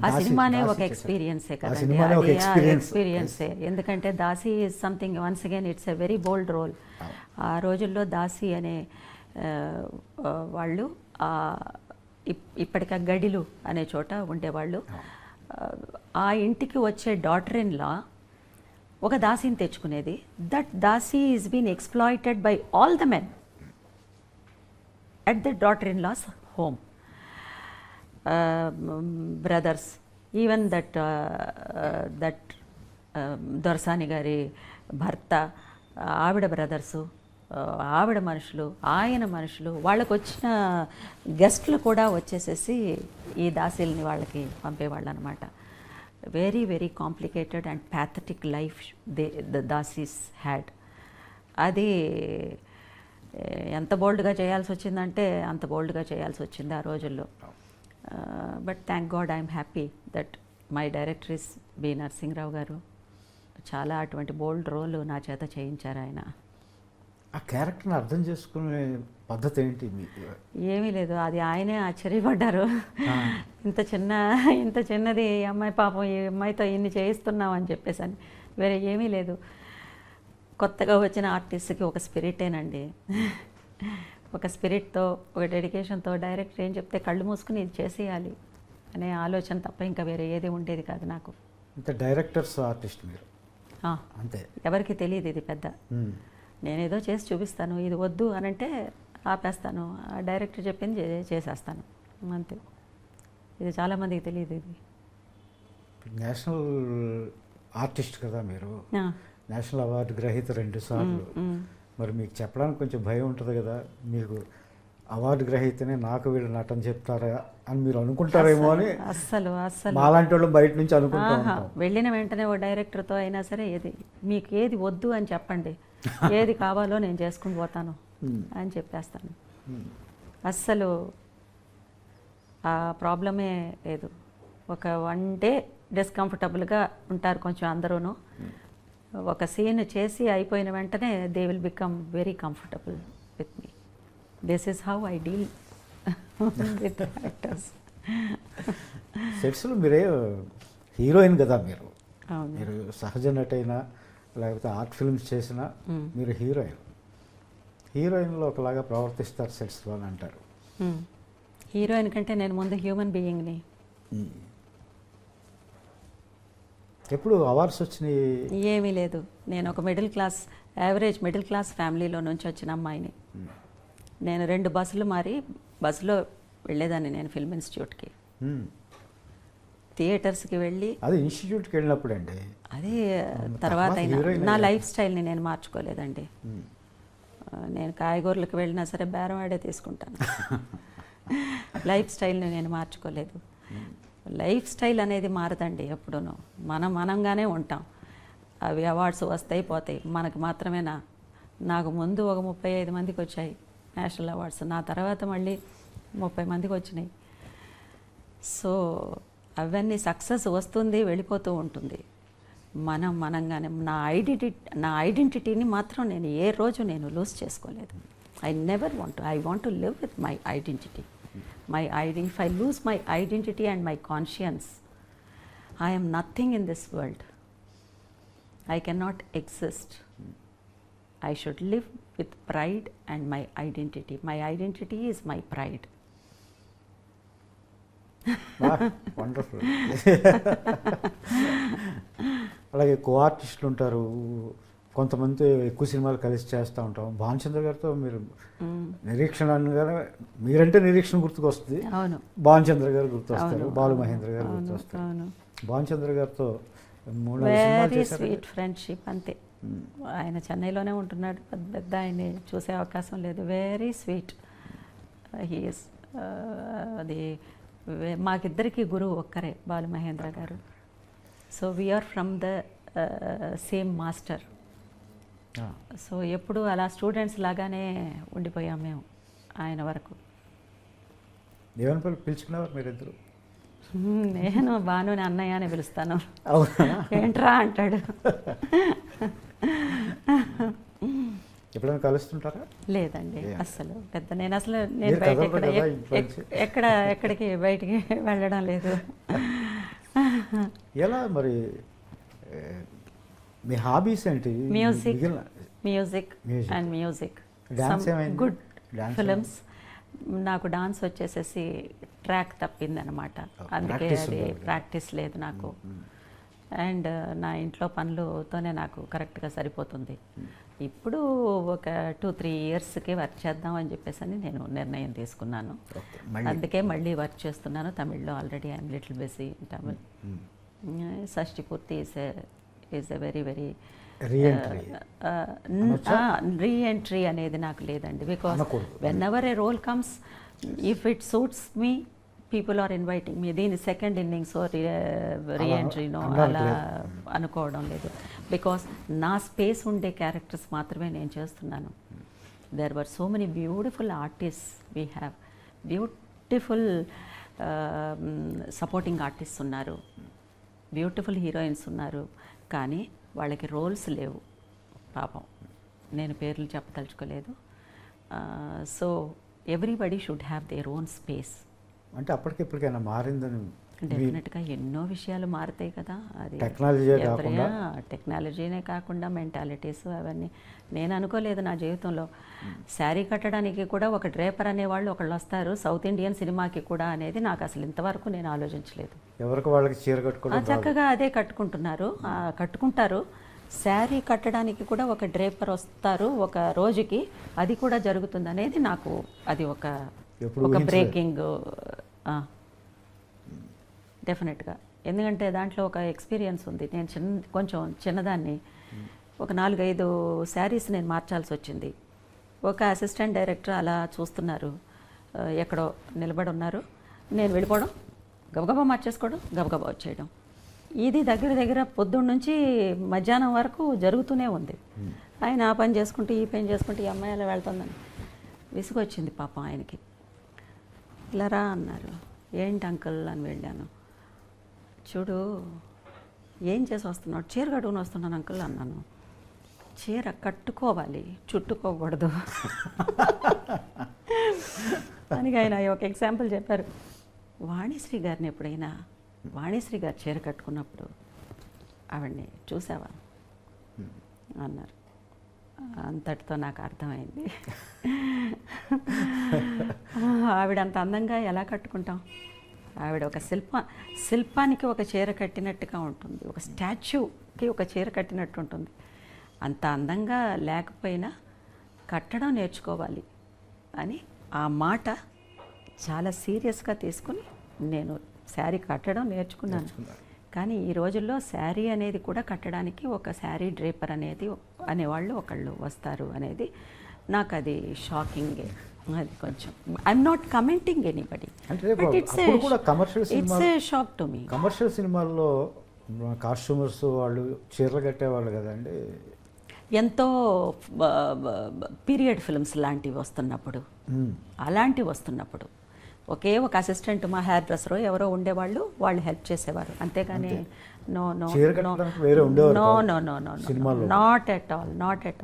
ఆ సినిమానే ఒక ఎక్స్పీరియన్సే కదండి, ఎక్స్పీరియన్సే. ఎందుకంటే Daasi is something, once again it's a very bold role. ఆ రోజుల్లో దాసి అనే వాళ్ళు ఇప్పటికా గడిలు అనే చోట ఉండేవాళ్ళు. ఆ ఇంటికి వచ్చే డాటర్ ఇన్ లా ఒక దాసిని తెచ్చుకునేది. That daasi is been exploited by all the men at the daughter in law's home. Brothers, even that దొరసాని గారి భర్త, ఆవిడ బ్రదర్సు, ఆవిడ మనుషులు, ఆయన మనుషులు, వాళ్ళకు వచ్చిన గెస్ట్లు కూడా వచ్చేసేసి ఈ దాసీల్ని వాళ్ళకి పంపేవాళ్ళు అనమాట. Very very complicated and pathetic life the daasis had. అది ఎంత బోల్డ్గా చేయాల్సి వచ్చిందంటే అంత బోల్డ్గా చేయాల్సి వచ్చింది ఆ రోజుల్లో. But thank God I'm happy that my director is B Narasimha Rao గారు. చాలా అటువంటి బోల్డ్ రోల్ నా చేత చేయించారు ఆయన. ఆ క్యారెక్టర్ని అర్థం చేసుకునే పద్ధతి ఏంటి మీకు? ఏమీ లేదు, అది ఆయనే ఆశ్చర్యపడ్డారు. ఇంత చిన్నది ఈ అమ్మాయి, పాపం ఈ అమ్మాయితో ఇన్ని చేయిస్తున్నాం అని చెప్పేసి. వేరే ఏమీ లేదు. కొత్తగా వచ్చిన ఆర్టిస్ట్కి ఒక స్పిరిటేనండి, ఒక స్పిరిట్తో, ఒక డెడికేషన్తో డైరెక్టర్ ఏం చెప్తే కళ్ళు మూసుకుని ఇది చేసేయాలి అనే ఆలోచన తప్ప ఇంకా వేరే ఏది ఉండేది కాదు నాకు. ఇంత డైరెక్టర్స్ ఆర్టిస్ట్ మీరు అంతే, ఎవరికి తెలియదు ఇది పెద్ద. నేనేదో చేసి చూపిస్తాను, ఇది వద్దు అని అంటే ఆపేస్తాను, ఆ డైరెక్టర్ చెప్పింది చేసేస్తాను అంతే. ఇది చాలామందికి తెలియదు ఇది. నేషనల్ ఆర్టిస్ట్ కదా మీరు, ఆ, నేషనల్ అవార్డు గ్రహీత 2 సార్లు. మరి మీకు చెప్పడానికి కొంచెం భయం ఉంటుంది కదా, మీకు అవార్డు గ్రహీతనే నాకు వీళ్ళు నటన చెప్తారా అని మీరు అనుకుంటారేమో అని అస్సలు అస్సలు మాలాంటి వాళ్ళు బయట నుంచి అనుకుంటూ ఆహా, ఉంటాం. వెళ్ళిన వెంటనే ఓ డైరెక్టర్తో అయినా సరే మీకు ఏది వద్దు అని చెప్పండి, ఏది కావాలో నేను చేసుకుని పోతాను అని చెప్పేస్తాను. అస్సలు ఆ ప్రాబ్లమే లేదు. ఒక 1 డే డిస్కంఫర్టబుల్గా ఉంటారు కొంచెం అందరూను. ఒక సీన్ చేసి అయిపోయిన వెంటనే they will become very comfortable with me. This is how I deal with actors. సెట్స్లో మీరే హీరోయిన్ కదా మీరు, అవును. మీరు సహజ నటైనా లేకపోతే ఆర్ట్ ఫిల్మ్స్ చేసినా మీరు హీరోయిన్లో ఒకలాగా ప్రవర్తిస్తారు సెట్స్లో అని అంటారు. హీరోయిన్ కంటే నేను ముందు హ్యూమన్ బీయింగ్ని. ఎప్పుడు అవార్డ్స్ వచ్చినాయి? ఏమీ లేదు. నేను ఒక యావరేజ్ మిడిల్ క్లాస్ ఫ్యామిలీలో నుంచి వచ్చిన అమ్మాయిని. నేను 2 బస్సులు మారి బస్సులో వెళ్ళేదాన్ని నేను ఫిల్మ్ ఇన్స్టిట్యూట్కి, థియేటర్స్కి వెళ్ళి. అది ఇన్స్టిట్యూట్కి వెళ్ళినప్పుడు అండి, అది తర్వాత అయినా నా లైఫ్ స్టైల్ని నేను మార్చుకోలేదండి. నేను కాయగూరలకు వెళ్ళినా సరే బేరం ఆడే తీసుకుంటాను. లైఫ్ స్టైల్ని నేను మార్చుకోలేదు. లైఫ్ స్టైల్ అనేది మారదండి ఎప్పుడూనూ. మనంగానే ఉంటాం. అవి అవార్డ్స్ వస్తాయి పోతాయి, మనకు మాత్రమేనా? నాకు ముందు ఒక 35 మందికి వచ్చాయి నేషనల్ అవార్డ్స్, నా తర్వాత మళ్ళీ 30 మందికి వచ్చినాయి. సో అవన్నీ సక్సెస్ వస్తుంది, వెళ్ళిపోతూ ఉంటుంది. మనంగానే నా ఐడెంటిటీని మాత్రం నేను ఏ రోజు నేను లూజ్ చేసుకోలేదు. I want to live with my identity. If I lose my identity and my conscience, I am nothing in this world. I cannot exist. I should live with pride and my identity. My identity is my pride. Wonderful. అలాగే కో ఆర్టిస్టులు ఉంటారు, కొంతమంది ఎక్కువ సినిమాలు కలిసి చేస్తూ ఉంటాం. భానుచంద్ర గారితో మీరు నిరీక్షణ అనగానే మీరంటే నిరీక్షణ గుర్తుకొస్తుంది, అవును. భానుచంద్ర గారు గుర్తొస్తారు, బాలు మహేంద్ర గారు గుర్తొస్తారు. భానుచంద్ర గారితో 3 సినిమాలు వెరీ చేశారు. స్వీట్ ఫ్రెండ్షిప్ అంతే. ఆయన చెన్నైలోనే ఉంటున్నాడు, పెద్ద ఆయన్ని చూసే అవకాశం లేదు. Very sweet he's. అది మాకిద్దరికి గురువు ఒక్కరే, బాలు మహేంద్ర గారు. So we're from the same master. సో ఎప్పుడు అలా స్టూడెంట్స్ లాగానే ఉండిపోయాం మేము ఆయన వరకు. ఏమని పిలుచుకున్నారు మీరిద్దరు? నేను బానుని అన్నయ్య అని పిలుస్తాను. అవునా? ఏంట్రా అంటాడు. ఎప్పుడైనా కలుస్తుంటారా? లేదండి అస్సలు. నేను బయట ఎక్కడికి బయటికి వెళ్ళడం లేదు. ఎలా మరి మీ హాబీస్ ఏంటి? Music and music, good films. నాకు డాన్స్ వచ్చేసేసి ట్రాక్ తప్పిందనమాట, అందుకే అది ప్రాక్టీస్ లేదు నాకు. అండ్ నా ఇంట్లో పనులతోనే నాకు కరెక్ట్గా సరిపోతుంది. ఇప్పుడు ఒక 2-3 ఇయర్స్కి వర్క్ చేద్దాం అని చెప్పేసి నేను నిర్ణయం తీసుకున్నాను. అందుకే మళ్ళీ వర్క్ చేస్తున్నాను తమిళ్లో. Already I'm little busy in Tamil. Shashti Purthi is a very reentry అనేది నాకు లేదండి. Because whenever a role comes, if it suits me, people are inviting me. దీని సెకండ్ ఇన్నింగ్స్ రీఎంట్రీనో అలా అనుకోవడం లేదు. బికాస్ నా స్పేస్ ఉండే క్యారెక్టర్స్ మాత్రమే నేను చేస్తున్నాను. There were so many beautiful artist we have, beautiful supporting artist ఉన్నారు, బ్యూటిఫుల్ హీరోయిన్స్ ఉన్నారు, కానీ వాళ్ళకి రోల్స్ లేవు పాపం. నేను పేర్లు చెప్పదలుచుకోలేదు. So everybody should have their own space. అంటే అప్పటికిప్పటికైనా మారిందని? డెఫినెట్గా ఎన్నో విషయాలు మారుతాయి కదా. అది టెక్నాలజీనే కాకుండా మెంటాలిటీస్ అవన్నీ. నేను అనుకోలేదు నా జీవితంలో శారీ కట్టడానికి కూడా ఒక డ్రేపర్ అనేవాళ్ళు ఒకళ్ళు వస్తారు సౌత్ ఇండియన్ సినిమాకి కూడా అనేది నాకు అసలు ఇంతవరకు నేను ఆలోచించలేదు. ఎవరికి వాళ్ళకి చీర కట్టుకోవడం చక్కగా అదే కట్టుకుంటారు. శారీ కట్టడానికి కూడా ఒక డ్రేపర్ వస్తారు ఒక రోజుకి, అది కూడా జరుగుతుంది అనేది నాకు అది ఒక బ్రేకింగ్. డెఫినెట్గా ఎందుకంటే దాంట్లో ఒక ఎక్స్పీరియన్స్ ఉంది. నేను కొంచెం చిన్నదాన్ని, ఒక 4-5 శారీస్ నేను మార్చాల్సి వచ్చింది. ఒక అసిస్టెంట్ డైరెక్టర్ అలా చూస్తున్నారు, ఎక్కడో నిలబడి ఉన్నారు, నేను వెళ్ళిపోవడం, గబగబా మార్చేసుకోవడం, గబగబా వచ్చేయడం. ఇది దగ్గర దగ్గర పొద్దున్న నుంచి మధ్యాహ్నం వరకు జరుగుతూనే ఉంది. ఆయన ఆ పని చేసుకుంటూ ఈ పని చేసుకుంటూ ఈ అమ్మాయి అలా వెళ్తుందని విసుగొచ్చింది పాపం ఆయనకి. ఇలా రా అన్నారు. ఏంటి అంకుల్ అని వెళ్ళాను. చూడు ఏం చేసి వస్తున్నాడు? చీర కట్టుకుని వస్తున్నాను అంకుల్ అన్నాను. చీర కట్టుకోవాలి, చుట్టుకోకూడదు అని ఆయన ఒక ఎగ్జాంపుల్ చెప్పారు. వాణిశ్రీ గారిని ఎప్పుడైనా, వాణిశ్రీ గారు చీర కట్టుకున్నప్పుడు ఆవిడ్ని చూసావా అన్నారు. అంతటితో నాకు అర్థమైంది ఆవిడ అంత అందంగా ఎలా కట్టుకుంటాం? ఆవిడ ఒక శిల్పానికి ఒక చీర కట్టినట్టుగా ఉంటుంది, ఒక స్టాచ్యూకి ఒక చీర కట్టినట్టు ఉంటుంది. అంత అందంగా లేకపోయినా కట్టడం నేర్చుకోవాలి అని ఆ మాట చాలా సీరియస్గా తీసుకుని నేను శారీ కట్టడం నేర్చుకున్నాను. కానీ ఈ రోజుల్లో శారీ అనేది కూడా కట్టడానికి ఒక శారీ డ్రేపర్ అనేవాళ్ళు ఒకళ్ళు వస్తారు అనేది నాకు అది షాకింగే. అది కొంచెం I'm not commenting anybody, but it's a shock to me. Commercial సినిమాల్లో కాస్ట్యూమర్స్ వాళ్ళు చీరలు కట్టేవాళ్ళు కదండి. ఎంతో పీరియడ్ ఫిల్మ్స్ లాంటివి వస్తున్నప్పుడు, అలాంటివి వస్తున్నప్పుడు ఒక అసిస్టెంట్, మా హెయిర్ డ్రెస్సరో ఎవరో ఉండేవాళ్ళు, వాళ్ళు హెల్ప్ చేసేవారు. అంతేగాని no no no no no no not at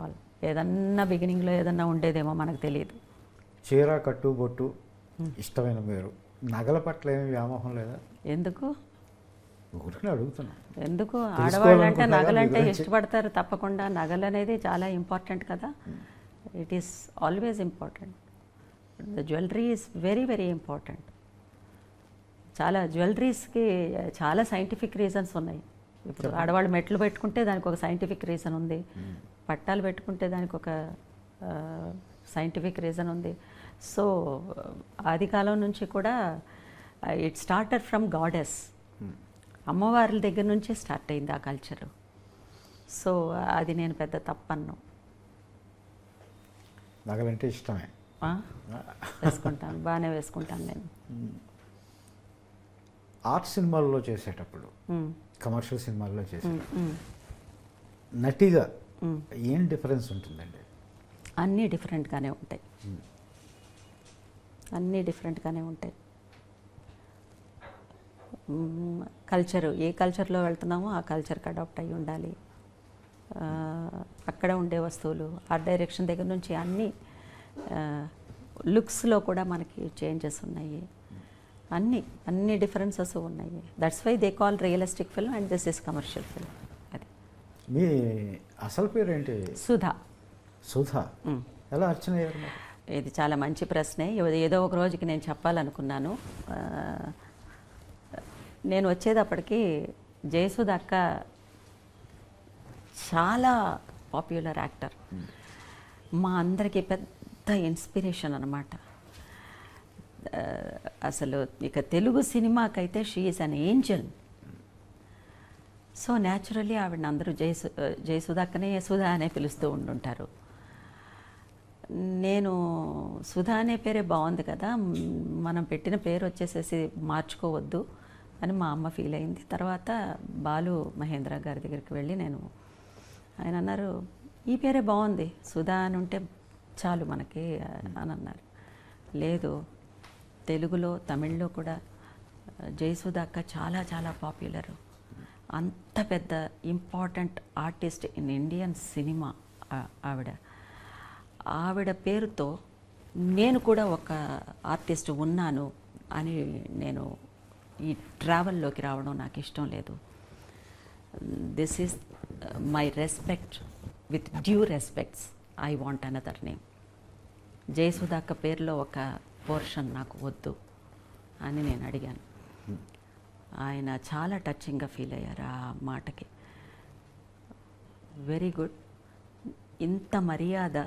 all. ఏదన్నా బిగినింగ్లో ఏదన్నా ఉండేదేమో మనకు తెలియదు. చీర కట్టు బొట్టు ఇష్టమైన మీరు, నగల పట్ల ఏమి వ్యామోహం లేదా? ఎందుకు అడుగుతున్నా. ఎందుకు? ఆడవాళ్ళంటే నగలంటే ఇష్టపడతారు తప్పకుండా. నగలు అనేది చాలా ఇంపార్టెంట్ కదా. It is always important. The jewellery is very very important. చాలా జ్యువెలరీస్కి చాలా సైంటిఫిక్ రీజన్స్ ఉన్నాయి. ఇప్పుడు ఆడవాళ్ళు మెట్లు పెట్టుకుంటే దానికి ఒక సైంటిఫిక్ రీజన్ ఉంది, పట్టాలు పెట్టుకుంటే దానికి ఒక సైంటిఫిక్ రీజన్ ఉంది. సో ఆది కాలం నుంచి కూడా ఇట్ స్టార్టెడ్ ఫ్రమ్ గాడెస్, అమ్మవార్ల దగ్గర నుంచే స్టార్ట్ అయింది ఆ కల్చరు. సో అది నేను పెద్ద తప్పన్ను. నగలంటే ఇష్టమే, వేసుకుంటాను, బాగానే వేసుకుంటాను నేను. ఆర్ట్ సినిమాల్లో చేసేటప్పుడు, కమర్షియల్ సినిమాల్లో చేసేటప్పుడు నటిగా ఏం డిఫరెన్స్ ఉంటుందండి? అన్నీ డిఫరెంట్గానే ఉంటాయి, అన్నీ డిఫరెంట్గానే ఉంటాయి. కల్చరు, ఏ కల్చర్లో వెళ్తున్నామో ఆ కల్చర్కి అడాప్ట్ అయ్యి ఉండాలి. అక్కడ ఉండే వస్తువులు, ఆర్ట్ డైరెక్షన్ దగ్గర నుంచి అన్నీ, లుక్స్లో కూడా మనకి చేంజెస్ ఉన్నాయి. అన్ని డిఫరెన్సెస్ ఉన్నాయి. That's why they call realistic film and this is commercial film. అది. మీ అసలు పేరు ఏంటి? సుధా. సుధా ఎలా అర్చన అయ్యారు? ఇది చాలా మంచి ప్రశ్నే. ఏదో ఒక రోజుకి నేను చెప్పాలనుకున్నాను. నేను వచ్చేటప్పటికి జయసుధ అక్క చాలా పాపులర్ యాక్టర్, మా అందరికీ పెద్ద ఇన్స్పిరేషన్ అన్నమాట. అసలు ఇక తెలుగు సినిమాకైతే she is an angel. So naturally ఆవిడని అందరూ జయసుధ అక్కనే సుధా అనే పిలుస్తూ ఉండుంటారు. నేను సుధా అనే పేరే బాగుంది కదా, మనం పెట్టిన పేరు వచ్చేసేసి మార్చుకోవద్దు అని మా అమ్మ ఫీల్ అయింది. తర్వాత బాలు మహేంద్ర గారి దగ్గరికి వెళ్ళి ఆయన అన్నారు, ఈ పేరే బాగుంది, సుధా అని ఉంటే చాలు మనకి అని అన్నారు. లేదు, తెలుగులో తమిళ్లో కూడా జయసుధ అక్క చాలా చాలా పాపులర్. అంత పెద్ద important artist in Indian cinema ఆవిడ పేరుతో నేను కూడా ఒక ఆర్టిస్ట్ ఉన్నాను అని నేను ఈ ట్రావెల్లోకి రావడం నాకు ఇష్టం లేదు. This is my respect, with due respects I want another name. Jayasudha అక్క పేరులో ఒక పోర్షన్ నాకు వద్దు అని నేను అడిగాను. ఆయన చాలా టచింగ్గా ఫీల్ అయ్యారు ఆ మాటకి. వెరీ గుడ్, ఇంత మర్యాద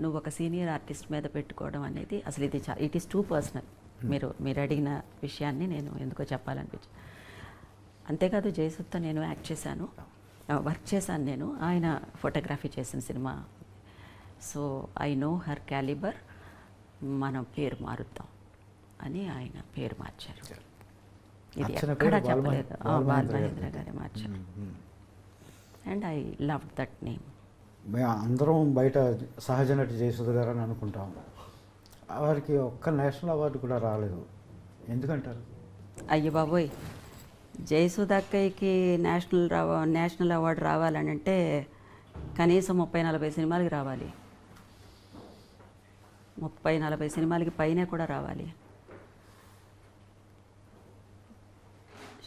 నువ్వు ఒక సీనియర్ ఆర్టిస్ట్ మీద పెట్టుకోవడం అనేది అసలు ఇట్ ఈస్ టూ పర్సనల్. మీరు అడిగిన విషయాన్ని నేను ఎందుకో చెప్పాలనిపించి. అంతేకాదు జయసుధతో నేను యాక్ట్ చేశాను, వర్క్ చేశాను నేను. ఆయన ఫోటోగ్రఫీ చేసిన cinema. So I know her calibre. మనం పేరు మారుద్దాం అని ఆయన పేరు మార్చారు. ఇది అర్చన ఎక్కడా పేరు చెప్పలేదు. బాలమహేంద్ర బాలమహేంద్ర గారే మార్చారు. And I love that name. మేము అందరం బయట సహజ నటి జయసుధ గారు అని అనుకుంటాం. వారికి ఒక్క నేషనల్ అవార్డు కూడా రాలేదు, ఎందుకంటారు? అయ్యో బాబోయ్, జయసుధ అక్కయ్యకి నేషనల్ అవార్డు రావాలని అంటే కనీసం 30-40 సినిమాలకి రావాలి. 30-40 సినిమాలకి పైనే కూడా రావాలి.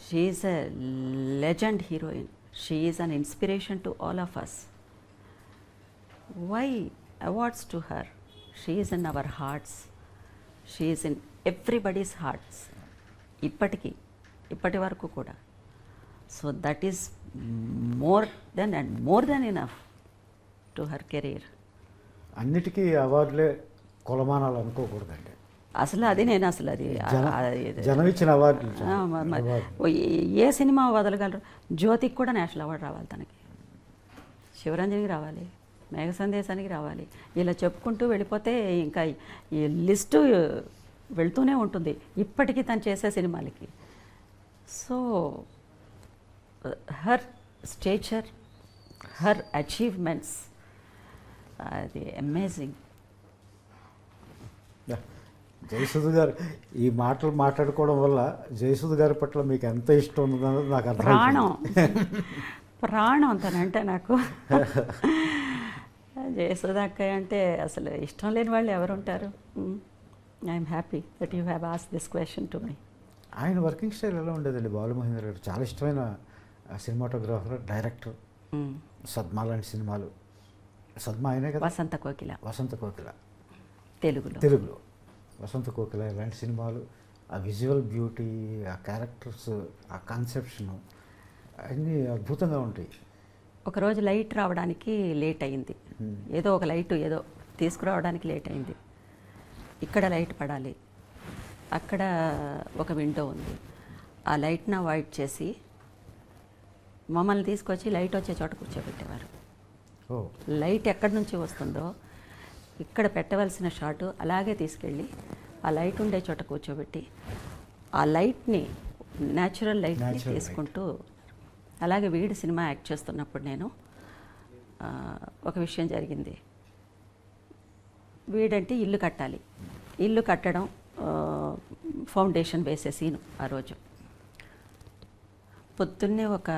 She is a legend heroine. She is an inspiration to all of us. Why awards to her? She is in our hearts. She is in everybody's hearts. ఇప్పటి వరకు కూడా. So that is more than enough to her career. అన్నిటికీ అవార్డులే కొలమానాలు అనుకోకూడదండి. అసలు అది జనం ఇచ్చిన అవార్డులు ఏ సినిమా వదలగలరు? జ్యోతికి కూడా నేషనల్ అవార్డు రావాలి, తనకి శివరంజనికి రావాలి, మేఘ సందేశానికి రావాలి. ఇలా చెప్పుకుంటూ వెళ్ళిపోతే ఇంకా ఈ లిస్టు వెళ్తూనే ఉంటుంది ఇప్పటికీ తను చేసే సినిమాలకి. So her stature, her achievements, అది అమేజింగ్. జయసుధ గారు ఈ మాటలు మాట్లాడుకోవడం వల్ల జయసుధ గారి పట్ల మీకు ఎంత ఇష్టం ఉందన్నది నాకు అర్థం. ప్రాణం తనంటే నాకు. జయసుధ అక్కయ్య అంటే అసలు ఇష్టం లేని వాళ్ళు ఎవరు ఉంటారు? I'm happy that you have asked this question to me. ఆయన వర్కింగ్ స్టైల్ ఎలా ఉండేదండి? బాలమహేంద్ర గారు చాలా ఇష్టమైన సినిమాటోగ్రాఫర్, డైరెక్టర్. సద్మా లాంటి సినిమాలు. సద్మా ఆయనే కదా? వసంత కోకిల తెలుగులో వసంత కోకిల ఇలాంటి సినిమాలు. ఆ విజువల్ బ్యూటీ, ఆ క్యారెక్టర్స్, ఆ కాన్సెప్షన్ అన్నీ అద్భుతంగా ఉంటాయి. ఒకరోజు లైట్ రావడానికి లేట్ అయింది. ఏదో ఒక లైట్ ఏదో తీసుకురావడానికి లేట్ అయింది. ఇక్కడ లైట్ పడాలి, అక్కడ ఒక విండో ఉంది. ఆ లైట్ని అవాయిడ్ చేసి మమ్మల్ని తీసుకొచ్చి లైట్ వచ్చే చోట కూర్చోబెట్టేవారు. లైట్ ఎక్కడి నుంచి వస్తుందో ఇక్కడ పెట్టవలసిన షాటు అలాగే తీసుకెళ్ళి ఆ లైట్ ఉండే చోట కూర్చోబెట్టి ఆ లైట్ని, న్యాచురల్ లైట్ని తీసుకుంటూ. అలాగే వీడి సినిమా యాక్ట్ చేస్తున్నప్పుడు నేను ఒక విషయం జరిగింది. వీడంటే ఇల్లు కట్టాలి. ఇల్లు కట్టడం, ఫౌండేషన్ వేసే సీను. ఆ రోజు పొద్దున్నే ఒక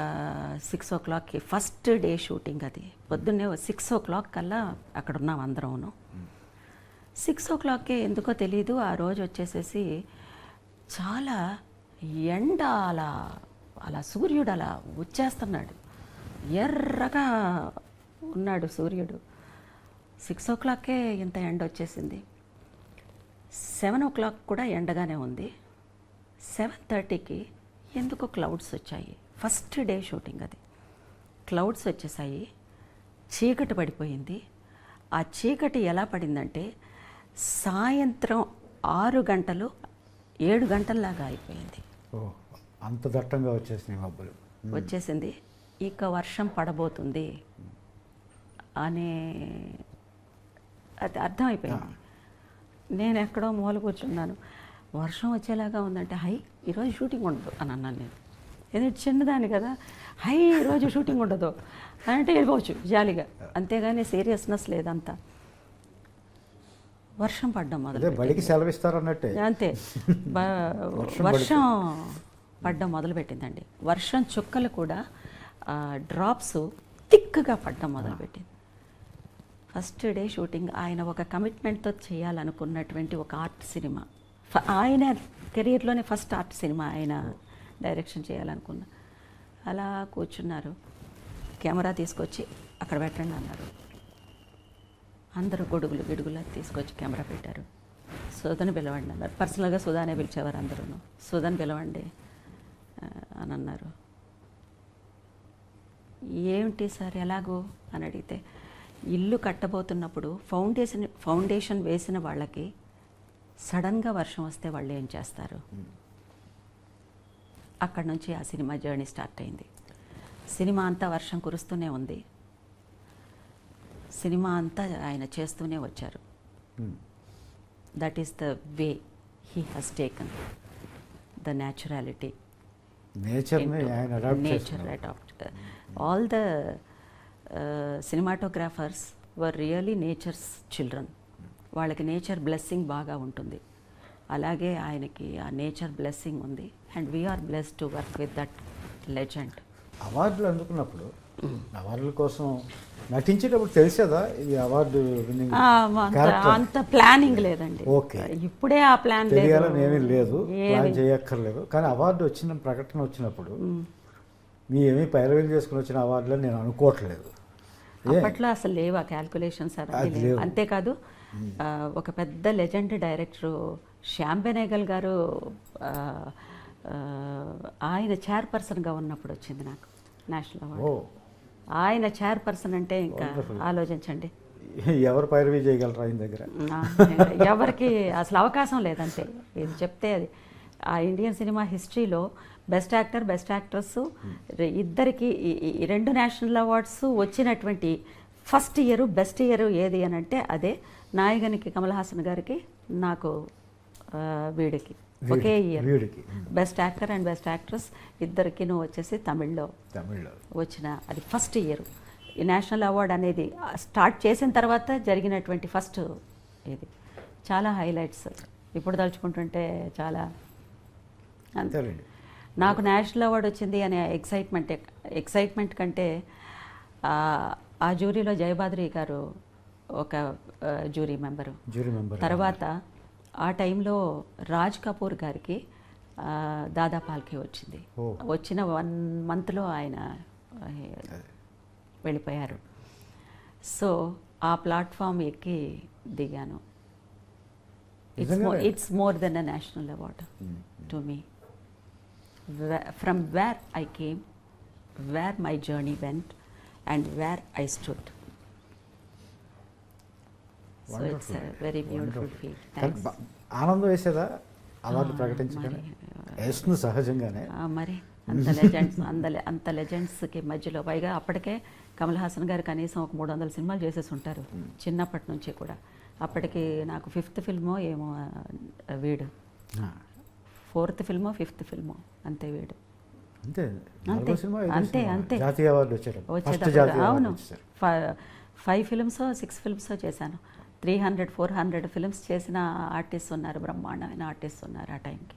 6 o'clockకి ఫస్ట్ డే షూటింగ్. అది పొద్దున్నే 6 o'clock కల్లా అక్కడ ఉన్నాం అందరమును. 6 o'clockకే ఎందుకో తెలీదు ఆ రోజు వచ్చేసేసి చాలా ఎండ, అలా సూర్యుడు అలా వచ్చేస్తున్నాడు. ఎర్రగా ఉన్నాడు సూర్యుడు. 6 o'clockకే ఇంత ఎండ వచ్చేసింది. 7 o'clock కూడా ఎండగానే ఉంది. 7:30కి ఎందుకో క్లౌడ్స్ వచ్చాయి. ఫస్ట్ డే షూటింగ్ అది. క్లౌడ్స్ వచ్చేసాయి, చీకటి పడిపోయింది. ఆ చీకటి ఎలా పడిందంటే సాయంత్రం 6 గంటలు 7 గంటల్లాగా అయిపోయింది. అంత దట్టంగా వచ్చేసినాయి మబ్బులు. వచ్చేసింది. ఇక వర్షం పడబోతుంది అనే అది అర్థమైపోయింది. నేను ఎక్కడో మూల కూర్చున్నాను. వర్షం వచ్చేలాగా ఉందంటే ఈరోజు షూటింగ్ ఉండదు అని అన్నాను నేను. ఎందుకంటే చిన్నదాన్ని కదా. ఈరోజు షూటింగ్ ఉండదు అంటే వెళ్ళిపోవచ్చు జాలీగా, అంతేగాని సీరియస్నెస్ లేదంతా. వర్షం పడ్డం బడికి సెలవిస్తారన్నట్టే అంతే. వర్షం పడ్డం మొదలుపెట్టిందండి. వర్షం చుక్కలు కూడా డ్రాప్స్ థిక్గా పడ్డం మొదలుపెట్టింది. First day shooting. ఆయన ఒక కమిట్మెంట్తో చేయాలనుకున్నటువంటి ఒక ఆర్ట్ సినిమా. ఆయన కెరీర్లోనే ఫస్ట్ ఆర్ట్ సినిమా ఆయన డైరెక్షన్ చేయాలనుకున్న. అలా కూర్చున్నారు. కెమెరా తీసుకొచ్చి అక్కడ పెట్టండి అన్నారు. అందరూ గిడుగులు తీసుకొచ్చి కెమెరా పెట్టారు. సుధని పిలవండి అన్నారు. పర్సనల్గా సుధానే పిలిచేవారు అందరూ. సుధని పిలవండి అని అన్నారు. ఏమిటి సార్ ఎలాగో అని అడిగితే, ఇల్లు కట్టబోతున్నప్పుడు ఫౌండేషన్ వేసిన వాళ్ళకి సడన్గా వర్షం వస్తే వాళ్ళు ఏం చేస్తారు? అక్కడ నుంచి ఆ సినిమా జర్నీ స్టార్ట్ అయింది. సినిమా అంతా వర్షం కురుస్తూనే ఉంది. సినిమా అంతా ఆయన చేస్తూనే వచ్చారు. That is the way he has taken the naturality. నేచర్ని ఆయన adapt nature adapt. All the cinematographers were really nature's children. వాళ్ళకి నేచర్ బ్లెస్సింగ్ బాగా ఉంటుంది. అలాగే ఆయనకి ఆ నేచర్ బ్లెస్సింగ్ ఉంది. And we're blessed to work with that legend. అవార్డులు అందుకున్నప్పుడు అవార్డుల కోసం నటించేటప్పుడు తెలిసేదా ఇది అవార్డు విన్నింగ్ అంత ప్లానింగ్ లేదండి. ఓకే, ఇప్పుడే ఆ ప్లాన్ తెలియాలని ఏమీ లేదు, ప్లాన్ చేయక్కర్లేదు. కానీ అవార్డు వచ్చిన ప్రకటన వచ్చినప్పుడు మీ ఏమీ పైరవీలు చేసుకుని వచ్చిన అవార్డులు నేను అనుకోవట్లేదు. అప్పట్లో అసలు లేవు ఆ క్యాల్కులేషన్స్. అంతేకాదు ఒక పెద్ద లెజెండ్ డైరెక్టరు శ్యామ్ బెనేగల్ గారు ఆయన చైర్పర్సన్గా ఉన్నప్పుడు వచ్చింది నాకు నేషనల్ అవార్డు. ఆయన చైర్పర్సన్ అంటే ఇంకా ఆలోచించండి, ఎవరు పైరవీ చేయగలరు ఆయన దగ్గర? ఎవరికి అసలు అవకాశం లేదంతే. ఇది చెప్తే అది ఆ ఇండియన్ సినిమా హిస్టరీలో బెస్ట్ యాక్టర్, బెస్ట్ యాక్ట్రెస్ ఇద్దరికి ఈ 2 నేషనల్ అవార్డ్స్ వచ్చినటువంటి ఫస్ట్ ఇయర్, బెస్ట్ ఇయర్ ఏది అని అంటే అదే నాయగనికి కమల్ హాసన్ గారికి, నాకు వీడికి ఒకే year best actor and best actress ఇద్దరికిను వచ్చేసి తమిళ్లో వచ్చిన అది ఫస్ట్ ఇయర్. ఈ నేషనల్ అవార్డ్ అనేది స్టార్ట్ చేసిన తర్వాత జరిగినటువంటి ఫస్ట్ ఇది. చాలా హైలైట్స్ ఇప్పుడు తలుచుకుంటుంటే చాలా. నాకు నేషనల్ అవార్డు వచ్చింది అనే ఎక్సైట్మెంట్ కంటే ఆ జ్యూరీలో జయబాద్రి గారు ఒక జ్యూరీ మెంబరు. తర్వాత ఆ టైంలో రాజ్ కపూర్ గారికి దాదా పాల్కే వచ్చింది. వచ్చిన 1 monthలో ఆయన వెళ్ళిపోయారు. సో ఆ ప్లాట్ఫామ్ ఎక్కి దిగాను. It's more than a national award to me. From where I came, where my journey went, and where I stood. So it's a very beautiful feel. Thanks. ఆనందం వేసేదా అవార్డు ప్రకటించగానే? వేస్తుంది సహజంగానే. మరి అంత లెజెండ్స్కి మధ్యలో పైగా అప్పటికే కమల్ హాసన్ గారు కనీసం ఒక 300 సినిమాలు చేసేసి ఉంటారు చిన్నప్పటి నుంచి కూడా. అప్పటికి నాకు 5th ఫిల్మో ఏమో వీడు, 4th ఫిల్మో 5th ఫిల్మో అంతే వీడు. అంతే జాతీయ అవార్డు వచ్చేటప్పుడు. అవును, 5 ఫిల్మ్స్ 6 ఫిల్మ్స్ చేశాను. 300-400 ఫిల్మ్స్ చేసిన ఆర్టిస్ట్ ఉన్నారు, బ్రహ్మాండమైన ఆర్టిస్ట్ ఉన్నారు ఆ టైంకి.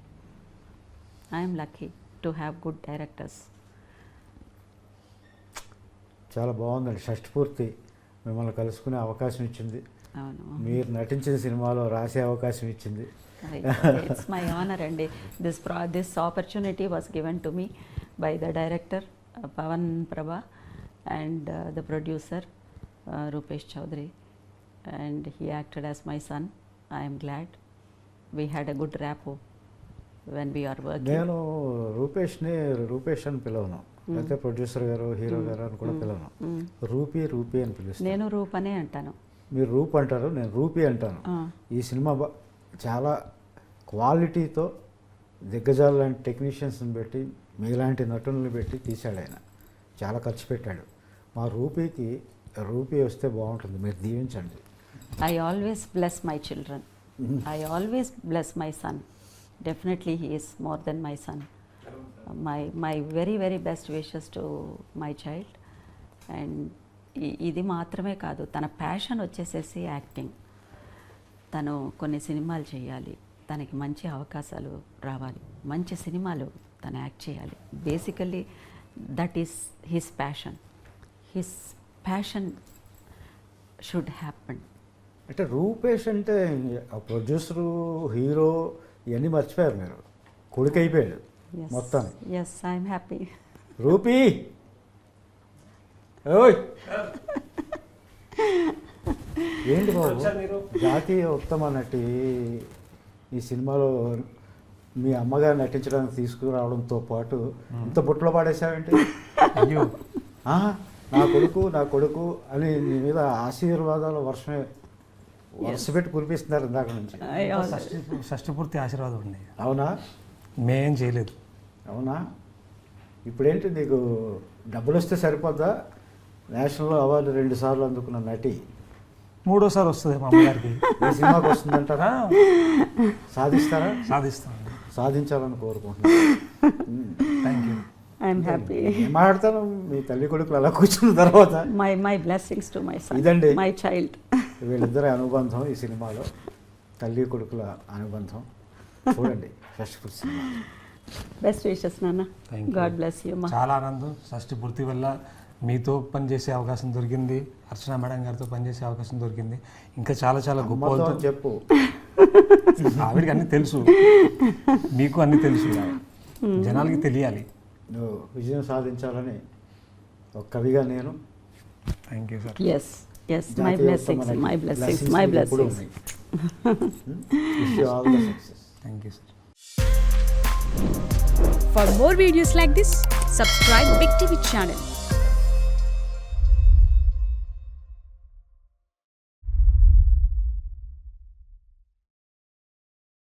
I'm lucky to have good directors. చాలా బాగుందండి. షష్ఠపూర్తి మిమ్మల్ని కలుసుకునే అవకాశం ఇచ్చింది. అవును, మీరు నటించిన సినిమాలో రాసే అవకాశం ఇచ్చింది. It's my honor, and this opportunity was given to me by the director Pavan Prabha and the producer Rupesh Chaudhary, and he acted as my son. I am glad we had a good rapport when we are working. నేను రూపేష్ అని పిలవను, అయితే producer గారు, hero గారు అని కూడా పిలవను. Rupee అని పిలుస్తాను. నేను రూప్ అనే అంటాను. మీరు రూప్ అంటారు, నేను రూపీ అంటాను. ఈ సినిమా చాలా క్వాలిటీతో దిగ్గజాలు లాంటి టెక్నీషియన్స్ని పెట్టి, మీలాంటి నటులను పెట్టి తీశాడు ఆయన. చాలా ఖర్చు పెట్టాడు. మా రూపీ వస్తే బాగుంటుంది, మీరు దీవించండి. I always bless my children. I always bless my son. Definitely he is more than my son. My very very best wishes to my child. And ఇది మాత్రమే కాదు, తన ప్యాషన్ వచ్చేసేసి యాక్టింగ్. తను కొన్ని సినిమాలు చేయాలి, తనకి మంచి అవకాశాలు రావాలి, మంచి సినిమాలు తను యాక్ట్ చేయాలి. Basically that is his passion should happen. అంటే రూపేష్ అంటే ప్రొడ్యూసరు, హీరో ఇవన్నీ మర్చిపోయారు మీరు. కొడుకు అయిపోయాడు మొత్తం. Yes, I'm happy. రూపీ ఓయ్ ఏంటి బాబు, జాతీయ ఉత్తమ నటి ఈ సినిమాలో మీ అమ్మగారు నటించడానికి తీసుకురావడంతో పాటు ఇంత బుట్టలో పాడేశావేంటి? అయ్యో, నా కొడుకు అని నీ మీద ఆశీర్వాదాల వర్షమే వరుస పెట్టి కురిపిస్తున్నారు ఇందాక నుంచి. షష్ఠి పూర్తి ఆశీర్వాదం ఉంది. అవునా? మేం చేయలేదు. అవునా? ఇప్పుడేంటి నీకు డబ్బులు వస్తే సరిపోద్దా? నేషనల్ అవార్డు 2 సార్లు అందుకున్న నటి మూడోసారి వస్తుంది మా అమ్మగారికి. ఈ సినిమాకి వస్తుందంటారా? సాధిస్తారా? సాధిస్తాం. సాధించాలని కోరుకుంటున్నాను. Thank you. I'm happy. మాట్లాడతాను మీ తల్లి కొడుకులు అలా కూర్చున్న తర్వాత. My blessings to my son, ఇదండి మై చైల్డ్. వీళ్ళిద్దరి అనుబంధం ఈ సినిమాలో, తల్లి కొడుకుల అనుబంధం. చూడండి first full cinema. Best wishes నాన్న. God bless you. చాలా ఆనందం. షష్ఠి పూర్తి వల్ల మీతో పనిచేసే అవకాశం దొరికింది, అర్చన మేడం గారితో పనిచేసే అవకాశం దొరికింది. ఇంకా చాలా చాలా గొప్ప చెప్పు. ఆవిడకి అన్నీ తెలుసు, మీకు అన్నీ తెలుసు, జనాలకి తెలియాలి. నువ్వు విజయం సాధించాలని ఒక కవిగా నేను. Thank you sir. Yes yes, my blessings, my blessings, my blessings. Thank you sir. For more videos like this, subscribe Big TV channel.